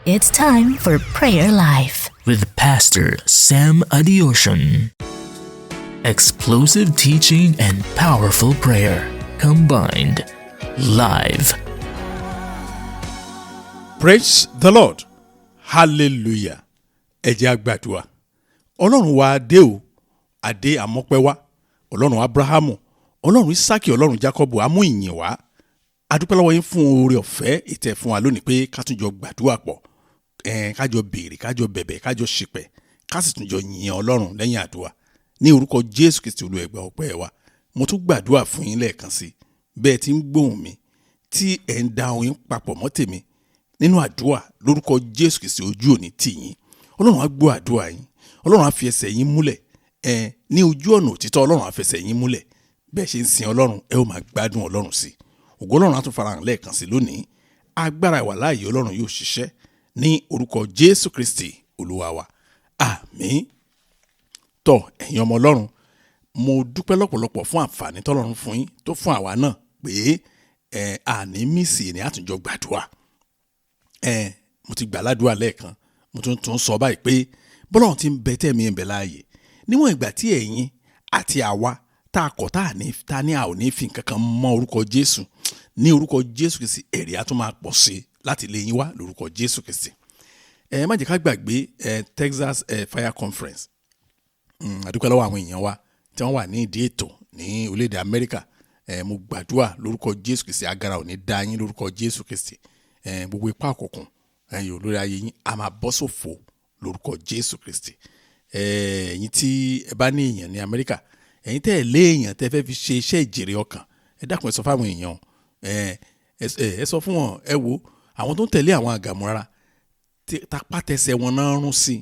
It's time for Prayer Life with Pastor Sam Adeosun. Explosive teaching and powerful prayer combined. Live. Praise the Lord. Hallelujah. Ẹ jẹ́ a gbàdúrà. Ọlọ́run wa adé o, adé àmọ́pẹ́ wa. Ọlọ́run Abrahamu, Ọlọ́run Isaki, Ọlọ́run Jacobu, amú ìyìn wá. A dúpẹ́ lọ́wọ́ yín fún oore ọ̀fẹ́ ìtẹ́ fún wa lónìí pé ká tún jọ gbàdúrà pọ̀. Ká jọ béèrè, ká jọ bẹ̀bẹ̀, ká jọ ṣìpẹ̀, ká sì tún jọ yìn Ọlọ́run lẹ́yìn àdúrà. Ní orúkọ Jésù Kristi Olúwa ọpẹ́ wa. Mo tún gbàdúrà fún yín lẹ́ẹ̀kan sí. Bẹ́ẹ̀ tí ń gbóhùn mi, tí ẹ̀ ń da ohùn papọ̀ mọ́ tèmi. Nínú àdúrà lórúkọ Jésù Kristi ojú òní tì yín. Ọlọ́run á gbọ́ àdúrà yín. Ọlọ́run á fi ẹsẹ̀ yín múlẹ̀. Ní ojú ọ̀nà òtítọ́ Ọlọ́run á fẹsẹ̀ yín múlẹ̀. Bẹ́ẹ̀ ṣe ń sin Ọlọ́run, ẹ ó máa gbádùn Ọlọ́run sí. Ògo Ọlọ́run á tún farahàn lẹ́ẹ̀kan sí lónìí. Agbára ìwà láàyè Ọlọ́run yóò ṣiṣẹ́ ní orúkọ Jésù Kristi Olúwa wa. Àmín. Tọ́ ẹ̀yin ọmọ Ọlọ́run, mo dúpẹ́ lọ́pọ̀lọpọ̀ fún àǹfààní tọ́lọ́run fún yín tó fún àwa náà pé àní mísì ní àtúnjọ gbàdúrà. Mo ti gbà ládùúrà lẹ́ẹ̀kan, mo tún sọ báyìí pé bọ́lọ́run ti ń bẹ tẹ̀mí ẹ̀ ń bẹ láàyè níwọ̀n ìgbà tí ẹ̀yin àti àwa tá a kọ̀ tá a ní a ò ní fi nǹkan kan mọ orúkọ Jésù ní orúkọ Jésù Kristi èrè á tún máa pọ̀ sí láti lè yín wá lórúkọ Jésù Kristi. Má jẹ́ ká gbàgbé Texas Fire Conference. Àdúpẹ́ lọ́wọ́ àwọn èèyàn wa tí wọ́n wà ní ìdí ètò ní orílẹ̀-èdè Amẹ́ríkà. Mo gbàdúrà lórúkọ Jésù Kristi agara ò ní dá yín lórúkọ Jésù Kristi. Gbogbo ipá òkùnkùn ẹ̀yin olórí ayé yín a máa bọ́ sófo lórúkọ Jésù Kristi. Ẹ̀yin tí ẹ bá ní èèyàn ní Amẹ́ríkà, ẹ̀yin tẹ́ ẹ lé èèyàn tẹ́ fẹ́ fi ṣe iṣẹ́ ìjèrè ọkàn, ẹ dákun ẹ sọ fáwọn èèyàn, ẹ sọ fún wọn, ẹ wo àwọn tó ń tẹ̀lé àwọn àgàmúra tapátẹsẹ̀ wọn náà rún sí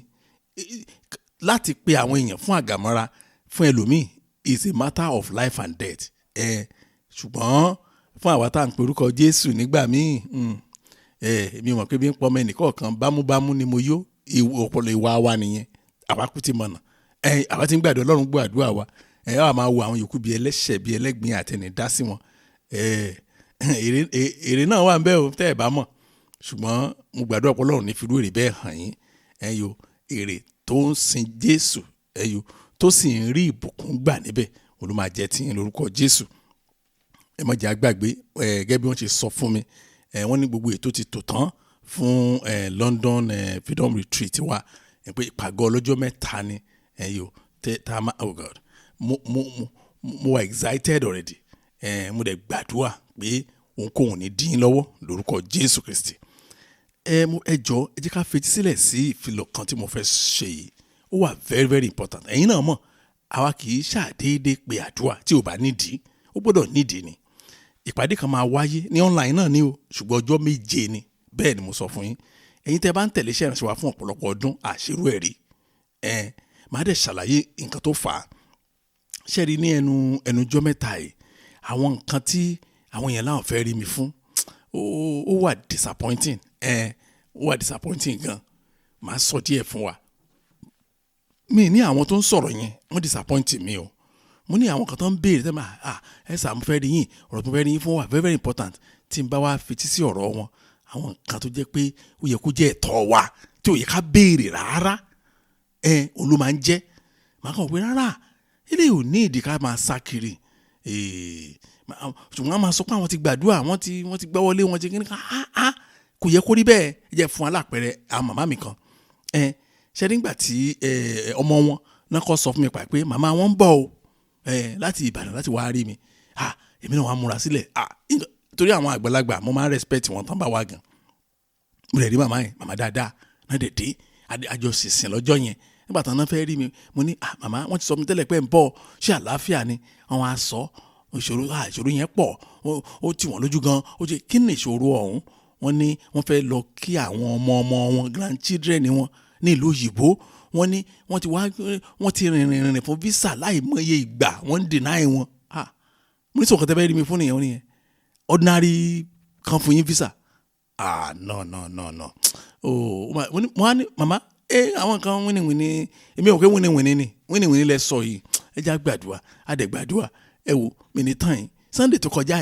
láti pe àwọn èèyàn fún àgàmúra fún ẹlòmíì is a matter of life and death. Ṣùgbọ́n fún àwa tá à ń pe orúkọ Jésù nígbà míì èmi mọ̀ pé bí ń pọ́nmọ́ ẹnìkọ̀ọ̀kan bámúbámú ni mo yó ọ̀pọ̀lọpọ̀ ìwà wa nìyẹn. Àwa kú ti mọ̀nà. Àwa ti ń gbàdúrà Ọlọ́run gbọ́ àdúrà wa. Àwa máa wo àwọn yòókù bíi ẹlẹ́ṣẹ̀ bíi ẹlẹ́gbin àtẹni dá sí wọn. Èrè náà wà ń bẹ o tẹ́ ẹ̀ bá mọ̀. Ṣùgbọ́n mo gbàdúrà pé Ọlọ́run ní fi irú èrè bẹ́ẹ̀ hàn yín. Èrè tó ń sin Jésù tó sì ń rí ìbùkún gbà níbẹ̀ òun ló máa jẹ́ tiyín lórúkọ Jésù. Ẹ má jẹ́ á gbàgbé gẹ́gẹ́ bí wọ́n ṣe sọ fún mi. Wọ́n ní gbogbo ètò ti tò tán fún London Freedom Retreat wa pé ìpàgọ́ ọlọ́jọ́ mẹ́ta ni oh God mo wà excited already. Mo dẹ̀ gbàdúrà pé ohunkóhun ní dín lọ́wọ́ lórúkọ Jésù Kristi. Ẹ jọ̀ọ́ ẹ jẹ́ ká fetí sílẹ̀ sí ìfilọ̀ kan tí mo fẹ́ ṣe yìí. Ó wà very very important. Ẹ̀yin náà mọ̀ àwa kì í ṣàdédé pé àdúrà tí ò bá nídìí, ó gbọ́dọ̀ nídìí ni. Ìpàdé kan máa wáyé ní online náà ni o, ṣùgbọ́n ọjọ́ 7 ni. Bẹ́ẹ̀ ni mo sọ fún yín. Ẹ̀yin tẹ́ bá ń tẹ̀lé iṣẹ́ ìránṣẹ́ wa fún ọ̀pọ̀lọpọ̀ ọdún àṣírò ẹ̀rí. Màá dẹ̀ ṣàlàyé nǹkan tó fà á. Ṣẹ́rí ní ẹnu ọjọ́ mẹ́ta yìí, àwọn nǹkan tí àwọn èèyàn láwọn fẹ́ rí mi fún ó wà disappointing. Ó wà disappointing gan. Màá sọ díẹ̀ fún wa. Mi ní àwọn tó ń sọ̀rọ̀ yẹn wọ́n disappoint mi o. Mo ní àwọn kan tó ń béèrè tẹ́ máa ẹ sà mo fẹ́ rí yín, ọ̀rọ̀ tó fẹ́ rí yín fún wa very very important. Tí n bá wá fetí sí ọ̀rọ̀ wọn, àwọn nǹkan tó jẹ́ pé ó yẹ kó jẹ́ ẹ̀tọ́ wa tí ò yẹ ká béèrè rárá òun ló máa ń jẹ́. Màá kàn pé rárá ilé ò ní ìdí ká máa sá kiri. Ṣùgbọ́n a máa sọ pé àwọn ti gbàdúrà, wọ́n ti gbọ́ wọlé, wọ́n ti kí ni ká kò yẹ kó rí bẹ́ẹ̀. Ẹ jẹ́ fún alápẹ̀rẹ̀ àwọn màmá mi kan. Ṣé nígbà tí ọmọ wọn náà kọ́ sọ fún mi pé màmá wọn ń bọ̀ o láti Ìbàdàn láti wá rí mi. Èmi náà wàá múra sílẹ̀. Torí àwọn àgbàlagbà mo máa ń respect wọn tán bá wá gan. Mo lè rí màmá yẹn, màmá dáadáa náà dé àjọ sísìn lọ́jọ́ yẹn. Nígbà tán náà fẹ́ rí mi, mo ní màmá wọ́n ti sọ mi tẹ́lẹ̀ pé ń bọ̀ ṣé àlàáfíà ni. Àwọn á sọ ìṣòro yẹn pọ̀, ó tì wọ́n lójú gan. Ó ṣe kí ni ìṣòro ọ̀hún? Wọ́n ní wọ́n fẹ́ lọ kí àwọn ọmọ wọn grandchildren ni wọ́n ní ìlú òyìnbó. Wọ́n ní wọ́n ti rìnrìn fún visa láì mọye ìgbà, wọ́n ń deny wọn. Mo ní sọ̀kọ̀ tẹ́ fẹ́ rí mi fún nìyẹn ordinary kan fún yín visa. No. Mo á ní màmá àwọn kan wíníwíní èmi ò pé wíníwíní ni wíníwíní lẹ sọ yìí. Ẹ já gbàdúrà adẹ̀gbàdúrà ẹ wo mi ní tán yìí Sunday tó kọjá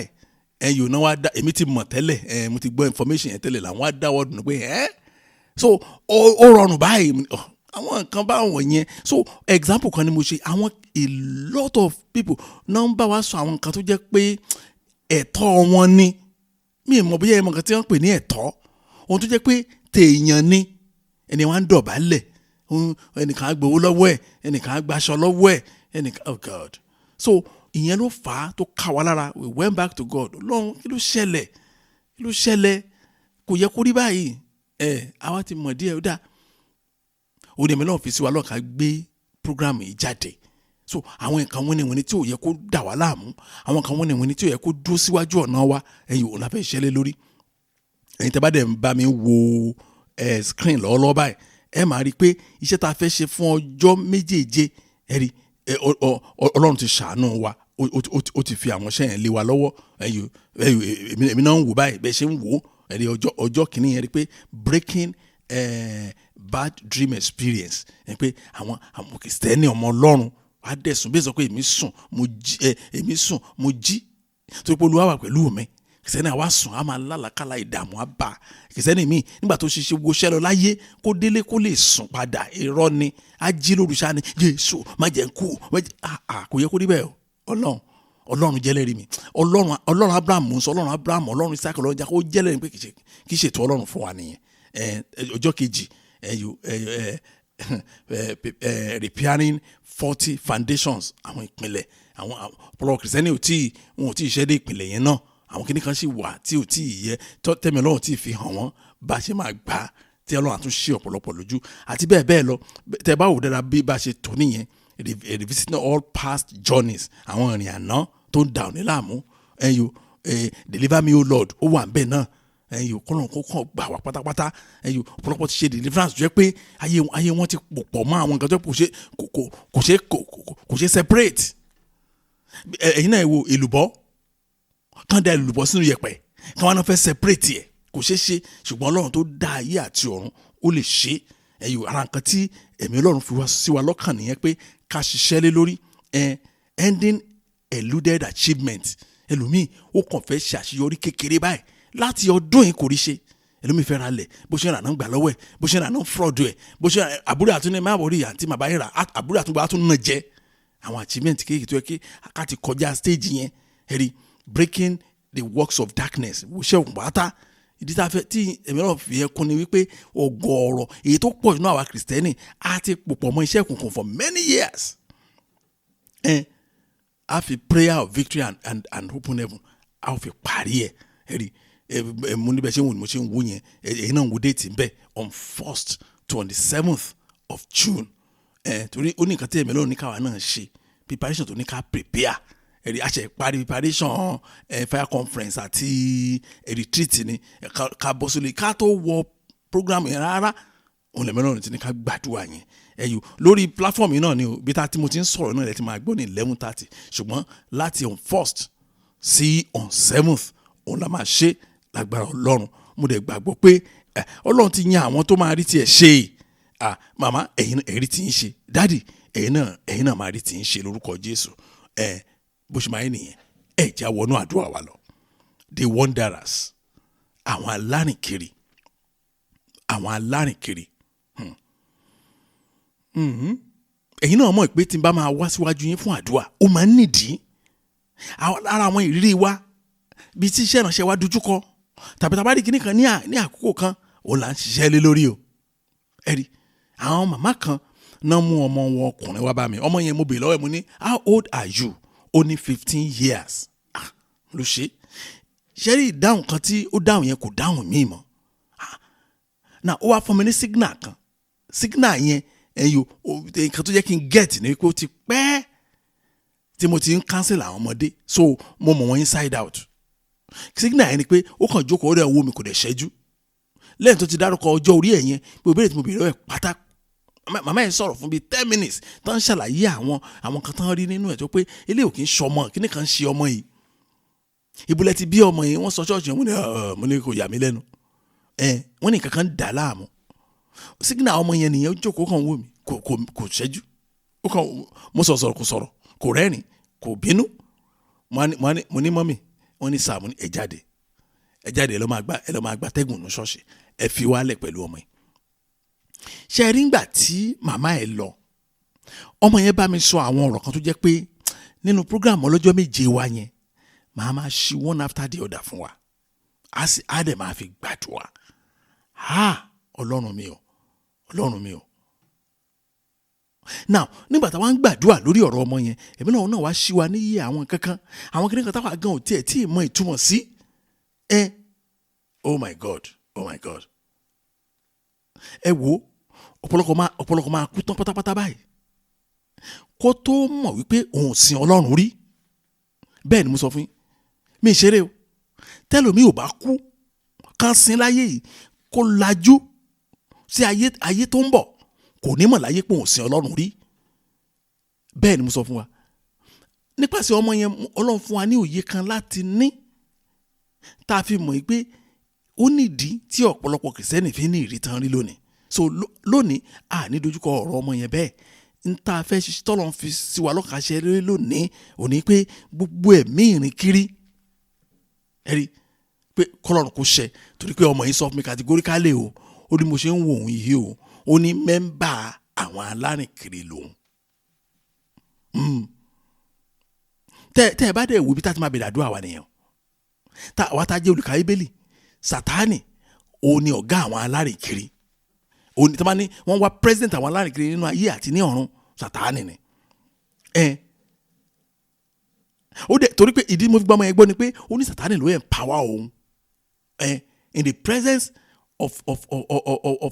yìí yòó náà wá dá èmi ti mọ̀ tẹ́lẹ̀ mo ti gbọ́ information yẹn tẹ́lẹ̀ làwọn á dáwọ́ dùn pé so ó rọrùn báyìí àwọn nǹkan báwọn yẹn. So example kan ni mo ṣe, àwọn a lot of people náà ń bá wa sọ àwọn nǹkan tó jẹ́ pé ẹ̀tọ́ wọn ni. Mi ò mọ̀ bóyá ẹ mọ̀ nǹkan tí wọ́n ń pè ní ẹ̀tọ́, ohun tó jẹ́ pé tèèyàn ni. Ẹni wọ́n á ń dọ̀bálẹ̀, ẹnìkan á gbowó lọ́wọ́ ẹ̀, ẹnìkan á gbaṣọ lọ́wọ́ ẹ̀, ẹnìkan, oh God. So ìyẹn ló fà á tó ká wa lára. We went back to God. Ọlọ́run kí ló ṣẹlẹ̀ kò yẹ kó rí báyìí. Àwa ti mọ̀ díẹ̀ ó dà. Ó ní ẹ̀mí náà fi sí wa lọ́kàn gbé program yìí jáde. So àwọn nǹkan wọ́n tí ò yẹ kó dà wá láàmú, àwọn nǹkan wọ́n tí ò yẹ kó dúró síwájú ọ̀nà wa, òun la fẹ́ ṣẹlẹ̀ lórí. Ẹ̀yin tẹ́ bá dẹ̀ ń bá mi wo screen lọ́wọ́lọ́wọ́ báyìí, ẹ máa rí i pé iṣẹ́ tá a fẹ́ ṣe fún ọjọ́ méjèèje, ẹ rí Ọlọ́run ti ṣàánú wa, ó ti fi àwọn iṣẹ́ yẹn lé wa lọ́wọ́. Èmi náà ń wò báyìí bẹ́ẹ̀ ṣe ń wò ó, ẹ rí ọjọ́ kìíní yẹn rí pé breaking bad dream experience, ẹ pé àwọn Kristẹni ọmọ Ọlọ́run wá dẹ̀sùn bí ẹ sọ pé èmi sùn mo jí tó pé Olúwa wà pẹ̀lú mi. Kìsẹ́nì àwa sùn á máa lálàkàlà ìdààmú á bà. Kìsẹ́nì míì nígbà tó ṣiṣẹ́ gbogbo ṣẹ́ lọ láyé kó délé kó lè sùn padà, irọ́ ni. Á jí lóru ṣáá ni, Jésù má jẹ́ ń kú, kò yẹ kó rí bẹ́ẹ̀ o. Ọlọ́run jẹ́lẹ́rìí mi. Ọlọ́run Abraham ń sọ, Ọlọ́run Abraham, Ọlọ́run Isaac, Ọlọ́run Jacob, ó jẹ́lẹ́rìí pé kì í ṣètò Ọlọ́run fún wa nìyẹn. Ọjọ́ kejì, repairing 40 foundations, àwọn ìpìlẹ̀, àwọn ọ̀pọ̀lọpọ̀ Kìrìsìtẹ́nì wọn ò tí ì ṣẹ́ dé ìpìlẹ̀ yẹn náà. Àwọn kìnnì kan sì wà tí ò tí ì yẹ tẹ́mi Ọlọ́run tí ì fi hàn wọ́n bá ṣe máa gbà tí Ọlọ́run àtúnṣe ọ̀pọ̀lọpọ̀ lójú àti bẹ́ẹ̀ bẹ́ẹ̀ lọ. Tẹ́ bá wò dáadáa bí bá ṣe tó nìyẹn, revisiting all past journeys, àwọn ìrìn àná tó ń dà ọ́ ní láàmú. Deliver me, O Lord, ó wà ń bẹ́ẹ̀ náà. Kọ́lọ́run kó kàn gbà wá pátápátá. Ọ̀pọ̀lọpọ̀ ti ṣe deliverance jẹ́ pé ayé wọn ti pọ̀ mọ́ àwọn nǹkan tó kò ṣe separate. Ẹ̀yin náà wo èlùbọ́, kán da èlùbọ́ sínú yẹ̀pẹ̀, kán wá náà fẹ́ separate ẹ̀, kò ṣeé ṣe. Ṣùgbọ́n Ọlọ́run tó dá ayé àti ọ̀run ó lè ṣe. Ara nǹkan tí ẹ̀mí Ọlọ́run fi wá sí wa lọ́kàn nìyẹn pé ká ṣiṣẹ́ lé lórí. Ending eluded achievement. Ẹlòmíì ó kàn fẹ́ ṣe àṣeyọrí kékeré báyìí láti ọdún yìí kò rí ṣe. Ẹlòmíì fẹ́ ra lẹ̀, bó ṣe rà náà gbà lọ́wọ́ ẹ̀, bó ṣe rà náà fraud ẹ̀, bó ṣe àbúrò àtúnẹ̀ máa wọrí àǹtí màbá yẹn rà, àbúrò àtúngbà àtúnná jẹ́. Àwọn achievement kéèké tó yẹ kí ká ti kọjá stage yẹn. Ẹ̀rí breaking the works of darkness, wòṣẹ́ òkùnbátá. Ìdí tá a fẹ́ tí ẹ̀mí náà fi yẹ kún ni wípé ọ̀gọ̀ọ̀rọ̀ èyí tó pọ̀ nínú àwa Kìrìsìtẹ́nì á ti pòpọ̀ mọ́ iṣẹ́ òkùnkùn for many years. A fi prayer of victory and open heaven a fi parí ẹ̀. Ẹ̀rí mo níbẹ̀ ṣe ń wò ni mo ṣe ń wò yẹn, èyí náà ń wo déètì ń bẹ̀ on 1st to on the 7th of June. Torí ó ní nǹkan tí ẹ̀mí náà ní káwa náà ṣe, preparation tó ní ká prepare. Ẹ̀rí àṣẹ ìparí preparation fire conference àti retreat ni ká bọ́ sílé ká tó wọ program yẹn rárá. Òun lẹ̀mí náà ti ní ká gbàdúrà yẹn. Lórí platform yìí náà ni bí tí mo ti ń sọ̀rọ̀ náà lẹ́ ti máa gbọ́ ní 11:30, ṣùgbọ́n láti on 1st sí on 7th òun la máa ṣe lágbára Ọlọ́run. Mo dẹ̀ gbàgbọ́ pé Ọlọ́run ti yan àwọn tó máa rí tiẹ̀ ṣe. Màmá ẹ̀yin rí tí ń ṣe, dádì ẹ̀yin náà máa rí tí ń ṣe lórúkọ Jésù. Bó ṣe máa ń nìyẹn, já wọnú àdúrà wa lọ. The wanderers, àwọn alárìnkiri. Ẹ̀yin náà mọ̀ pé tí n bá máa wá síwájú yín fún àdúrà ó máa ń nídìí. Ara àwọn ìrírí wa bí tí iṣẹ́ ìránṣẹ́ wa dojúkọ tàbí tá bá rí kíní kan ní àkókò kan òun là ń ṣiṣẹ́ lé lórí o. Ẹ̀rí àwọn màmá kan náà mú ọmọ wọn ọkùnrin wá bá mi. Ọmọ yẹn mo bèèrè lọ́wọ́ ẹ̀ mo ní how old are you? Ó ní 15 years. Ló ṣe ṣẹ́rí ìdáhùn kan tí ó dáhùn yẹn kò dáhùn mí mọ́. Náà ó wá fún mi ní signal kan. Signal yẹn nǹkan tó jẹ́ kí n get ni pé ó ti pẹ́ tí mo ti ń cancel àwọn ọmọdé, so mo mọ̀ wọ́n inside out. Signal yẹn ni pé ó kàn jókòó ó rẹ̀ wo mi kò dẹ̀ ṣẹ́jú. Lẹ́yìn tó ti dárúkọ ọjọ́ orí ẹ̀ yẹn pé òbéèrè tí mo bèèrè ẹ̀ pátá. Màmá yẹn sọ̀rọ̀ fún bíi 10 minutes tó ń ṣàlàyé àwọn kan tán rí nínú ẹ̀ tó pé eléyìí ò kì í ṣọmọ kíní kan ṣe ọmọ yìí. Ìbúlẹ̀ ti bí ọmọ yìí wọ́n sọ ṣọ́ọ̀ṣì yẹn mo ní kò yà mí lẹ́nu. Wọ́n ní kankan dà láàmú. Signal ọmọ yẹn nìyẹn jókòó kan wò mí kò ṣẹ́jú. Mo sọ̀rọ̀ kò sọ̀rọ̀ kò rẹ́rìn kò bínú. Mo ní mọ́mì wọ́n ní sáà mo ní ẹ jáde ẹ lọ́ máa gba tẹ́gùn ní ṣọ́ọ̀ṣì ẹ fi wálẹ̀ pẹ̀lú ọmọ yìí. ṣe rí ngbà tí màmá ẹ̀ lọ ọmọ yẹn bá mi sọ àwọn ọ̀rọ̀ kan tó jẹ́ pé nínú program ọlọ́jọ́ méje wa yẹn màá máa ṣí one after the other fún wa á dẹ̀ máa fi gbàdúrà ọlọ́run mi o now nígbà táwa ń gbàdúrà lórí ọ̀rọ̀ ọmọ yẹn èmi náà wá ṣí wa níyì àwọn kankan àwọn kìnìún kan táwa gan ò tiẹ̀ tí ì mọ ìtumọ̀ sí oh my god ẹ wo ọ̀pọ̀lọpọ̀ máa kú tán pátápátá báyìí kó tó mọ̀ wípé òun sin ọlọ́run rí bẹ́ẹ̀ ni mo sọ fún yín mi ì ṣeré o tẹ́lòmí ò bá kú kán sin láyé yìí kó lajú sí ayé tó ń bọ̀ kò ní mọ̀ láyé pé òun sin ọlọ́run rí bẹ́ẹ̀ ni mo sọ fún wa nípasẹ̀ ọmọ yẹn ọlọ́run fún wa ní òye kan láti ní tá a fi mọ̀ pé ó nídìí tí ọ̀pọ̀lọpọ̀ kìrìsìtẹ́nì fi ní ìrìtàn rí lónìí so lónìí a ní dojúkọ ọ̀rọ̀ ọmọ yẹn bẹ́ẹ̀ n ta fẹ́ ṣiṣẹ́ tọ́lọ́ fi sí wa lọ́kàṣẹ́ lónìí òní pé gbogbo ẹ̀mí ìrìn kiri ẹ̀rí pé kọ́lọ́run kò ṣẹ torí pé ọmọ yìí sọ fún mi kàtígóríkálẹ̀ o ó ní mo ṣe ń wo òun yìí o ó ní mẹ́ńbà àwọn alárìnkiri lòun tẹ́ ẹ bá dẹ̀ wo bí tá a ti máa bẹ̀rẹ̀ àdúrà wa nìyẹn àwa tá a jẹ́ olùkà Bíbélì Sátánì òun ni ọ̀gá àwọn alárìnkiri òní tí wọ́n wá president àwọn alárìnkiri nínú ayé àti ní ọ̀run Sátánì ni ó dẹ̀ torí pé ìdí mo fi gbọ́ ọmọ yẹn gbọ́ ni pé ó ní Sátánì ló empower òun in the presence of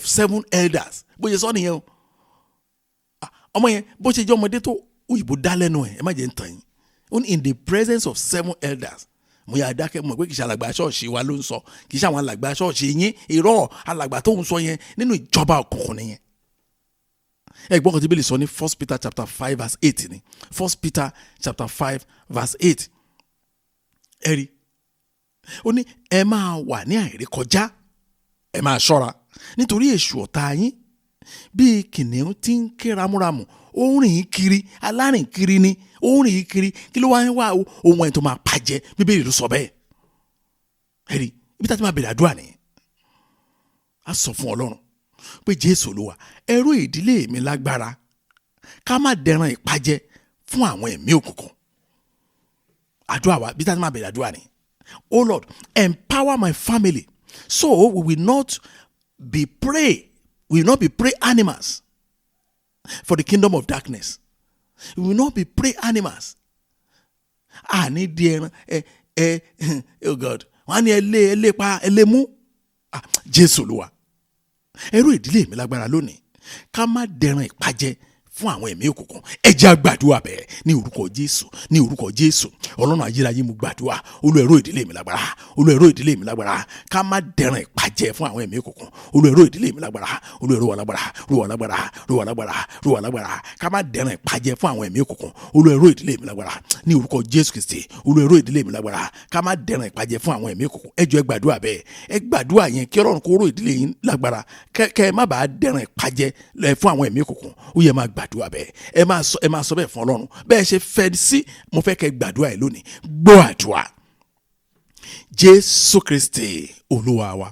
7 elders bó ṣe sọ nìyẹn o ọmọ yẹn bó ṣe jẹ́ ọmọdé tó òyìnbó dá lẹ́nu ẹ̀ má jẹ́ ń tàn yín ó ní in the presence of 7 elders mo yà dákẹ́ mọ̀ pé kì í ṣe alàgbà ṣọ́ọ̀ṣì wa ló ń sọ kì í ṣe àwọn alàgbà ṣọ́ọ̀ṣì yín irọ́ alàgbà tó ń sọ yẹn nínú ìjọba òkùnkùn nìyẹn. ẹ̀gbọ́n kan tí Bíbélì sọ ní 1 Peter chapter 5 verse 8 ni 1 Peter chapter 5 verse 8 ẹ rí ó ní ẹ máa wà ní àìrékọjá ẹ máa ṣọ́ra nítorí èṣù ọ̀tá yín bíi kìnìún tí ń ké ramúramù ó ń rìn kiri alárìn kiri ni ó ń rìn kiri kí ló wá ń wá ohun ẹ̀ tó máa pàjẹ́ Bíbélì ló sọ bẹ́ẹ̀ ẹ rí ibi tá a ti máa bẹ̀rẹ̀ àdúrà nìyẹn a sọ fún Ọlọ́run pé Jésù Olúwa ẹrú ìdílé mi lágbára ká má dẹran ìpàjẹ́ fún àwọn ẹ̀mí òkùnkùn àdúrà wa ibi tá a ti máa bẹ̀rẹ̀ àdúrà nìyẹn Oh Lord, empower my family so we will not be prey animals for the kingdom of darkness. We will not be prey animals. Ní di ẹran oh God wọ́n á ní ẹlẹ́mú Jésù Olúwa ẹrú ìdílé mi lágbára lónìí ká má dẹran ìpàjẹ́ fún àwọn ẹ̀mí òkùnkùn ẹ jẹ́ á gbàdúrà bẹ́ẹ̀ ní orúkọ Jésù Ọlọ́run ayérayé mo gbàdúrà Olúwa ẹrú ìdílé mi lágbára Olúwa ẹrú ìdílé mi lágbára ká má dẹran ìpàjẹ́ fún àwọn ẹ̀mí òkùnkùn Olúwa ẹrú ìdílé mi lágbára Olúwa ẹrú wa lágbára ká má dẹran ìpàjẹ́ fún àwọn ẹ̀mí òkùnkùn Olúwa ẹrú ìdílé mi lágbára ní orúkọ Jésù Kristi Olúwa ẹrú ìdílé mi lágbára ká má dẹran ìpàjẹ́ fún àwọn ẹ̀mí òkùnkùn ẹ jọ̀ọ́ ẹ gbàdúrà bẹ́ẹ̀ ẹ gbàdúrà yẹn kí Ọlọ́run kó ró ìdílé yín lágbára kẹ́ ẹ má bàa dẹran ìpàjẹ́ fún àwọn ẹ̀mí òkùnkùn ó yẹ máa gbàdúrà bẹ́ẹ̀ ẹ máa sọ bẹ́ẹ̀ fún Ọlọ́run bẹ́ẹ̀ ṣe fẹ́ sí mo fẹ́ kẹ́ gbàdúrà ẹ lónìí gbọ́ àdúrà Jésù Kristi Olúwa wa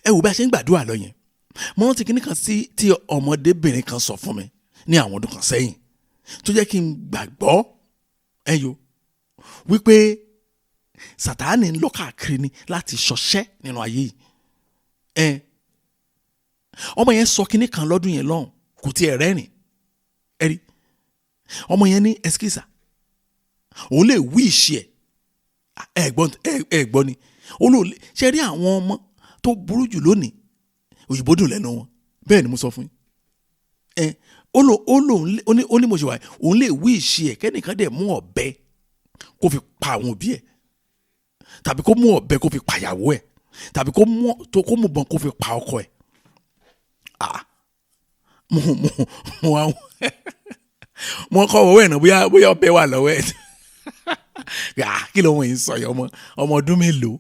ẹ wò bá ṣe ń gbàdúrà lọ yẹn mo rántí kinní kan sí tí ọmọdébìnrin kan sọ fún mi ní àwọn ọdún kan sẹ́yìn tó jẹ́ kí n gbàgbọ́ wípé Sátánì ń lọ káàkiri ni láti ṣọṣẹ́ nínú ayé yìí ọmọ yẹn sọ kinní kan lọ́dún yẹn lọ́hùn kò tiẹ̀ rẹ́rìn ẹ̀rí ọmọ yẹn ní ẹskísà òun lè wí ìṣe ẹ̀gbọ́n ni olóòlè ṣe rí àwọn ọmọ tó burú jù lónìí òyìnbó dùn lẹ́nu wọn bẹ́ẹ̀ ni mo sọ fún yín ó ní mo ṣe wà òun lè wí ìṣe ẹ̀ kẹ́nìkan dẹ̀ mú ọ̀bẹ kó fi pa àwọn òbí ẹ̀ tàbí kó mú ọ̀bẹ kó fi pàyàwó ẹ̀ tàbí kó mú bọ́n kó fi pa ọkọ ẹ̀ mo kọ́ ọwọ́ ẹ̀ náà bóyá ọbẹ̀ wà lọ́wọ́ ẹ̀ kí ló wọ́n yìí sọ yẹ ọmọ ọdún mélòó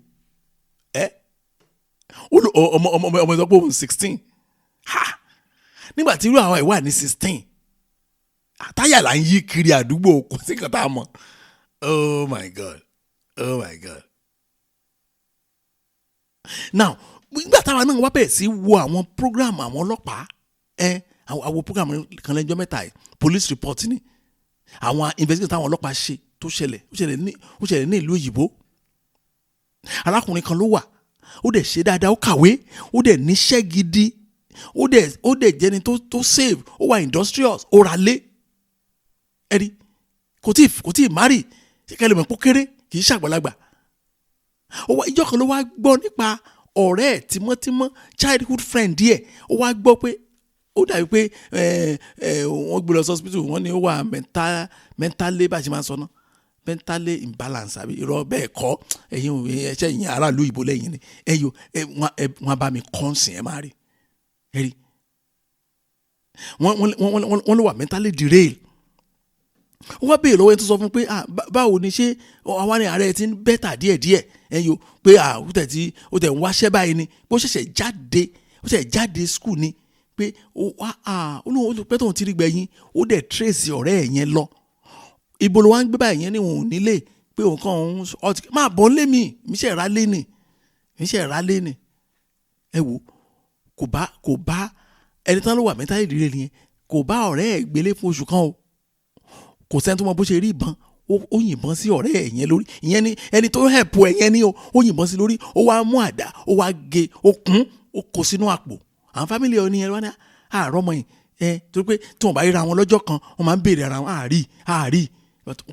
ọmọ ìsọpọ̀ òun 16 nígbà tí irú àwọn ìwà ní 16 táyà là ń yí kiri àdúgbò kò sí kan tá a mọ̀ oh my God now nígbà táwa náà wá bẹ̀rẹ̀ sí wo àwọn program àwọn ọlọ́pàá àwọn program kan lẹ́jọ́ mẹ́ta yìí police report ni àwọn investigation táwọn ọlọ́pàá ṣe tó ṣẹlẹ̀ ní ìlú òyìnbó. Arákùnrin kan ló wà ó dẹ̀ ṣe dáadáa ó kàwé ó dẹ̀ níṣẹ́ gidi ó dẹ̀ jẹ́ni tó save ó wà industrious ó ra lé ẹ̀rí kò tí ì marry kẹ́lẹ́ mọ̀ pé kéré kì í ṣàgbàlagbà. Ìjọ kan ló wá gbọ́ nípa ọ̀rẹ́ ẹ̀ tímọ́tímọ́ childhood friend díẹ̀ ó wá gbọ́ pé ó dàbí pé wọ́n gbé lọ sí hospital wọ́n ní ó wà mentally bá a ṣe máa ń sọ náà mentally imbalance àbí irọ́ bẹ́ẹ̀ kọ́ ẹ̀ṣẹ̀ yìí aráàlú ìbò lẹ́yìn ni wọ́n bá mi kọ́ǹsìn ẹ̀ máa rí ẹ̀rí wọ́n ló wà mentally derail. Wọ́n béèrè lọ́wọ́ ẹni tó sọ fún pé báwo ni ṣé àwọn arìnrìn ààrẹ ti ń bẹ́tà díẹ̀díẹ̀ pé ó tẹ̀ ń wáṣẹ́ báyìí ni pé ó ṣẹ̀ṣẹ̀ jáde school ni pé olùpẹ́ tóun ti rí gbẹ̀yìn ó dẹ̀ trace ọ̀rẹ́ ẹ̀ yẹn lọ ibo ló wá ń gbé báyìí yẹn ní òun nílé pé òun kàn ń máa bọ́ lé mi ṣe ra lé ni ẹ wò kò bá ẹni tán ló wà mẹ́ta ìdílé yẹn kò bá ọ̀rẹ́ ẹ̀ gbélé fún oṣù kan o kò sẹ́ni tó mọ bó ṣe rí ìbọn ó yìnbọn sí ọ̀rẹ́ ẹ̀ yẹn lórí ìyẹn ni ẹni tó help ẹ̀ yẹn ni ó yìnbọn sí lórí ó wá mú àdá ó wá gé ó kún ó kó sínú àpò àwọn fámìlì ẹ̀ ní ẹ̀ wá ní àárọ̀ mọ́ yìí torí pé tí wọ́n bá ríra wọn lọ́jọ́ kan wọ́n máa ń béèrè ara wọn àárí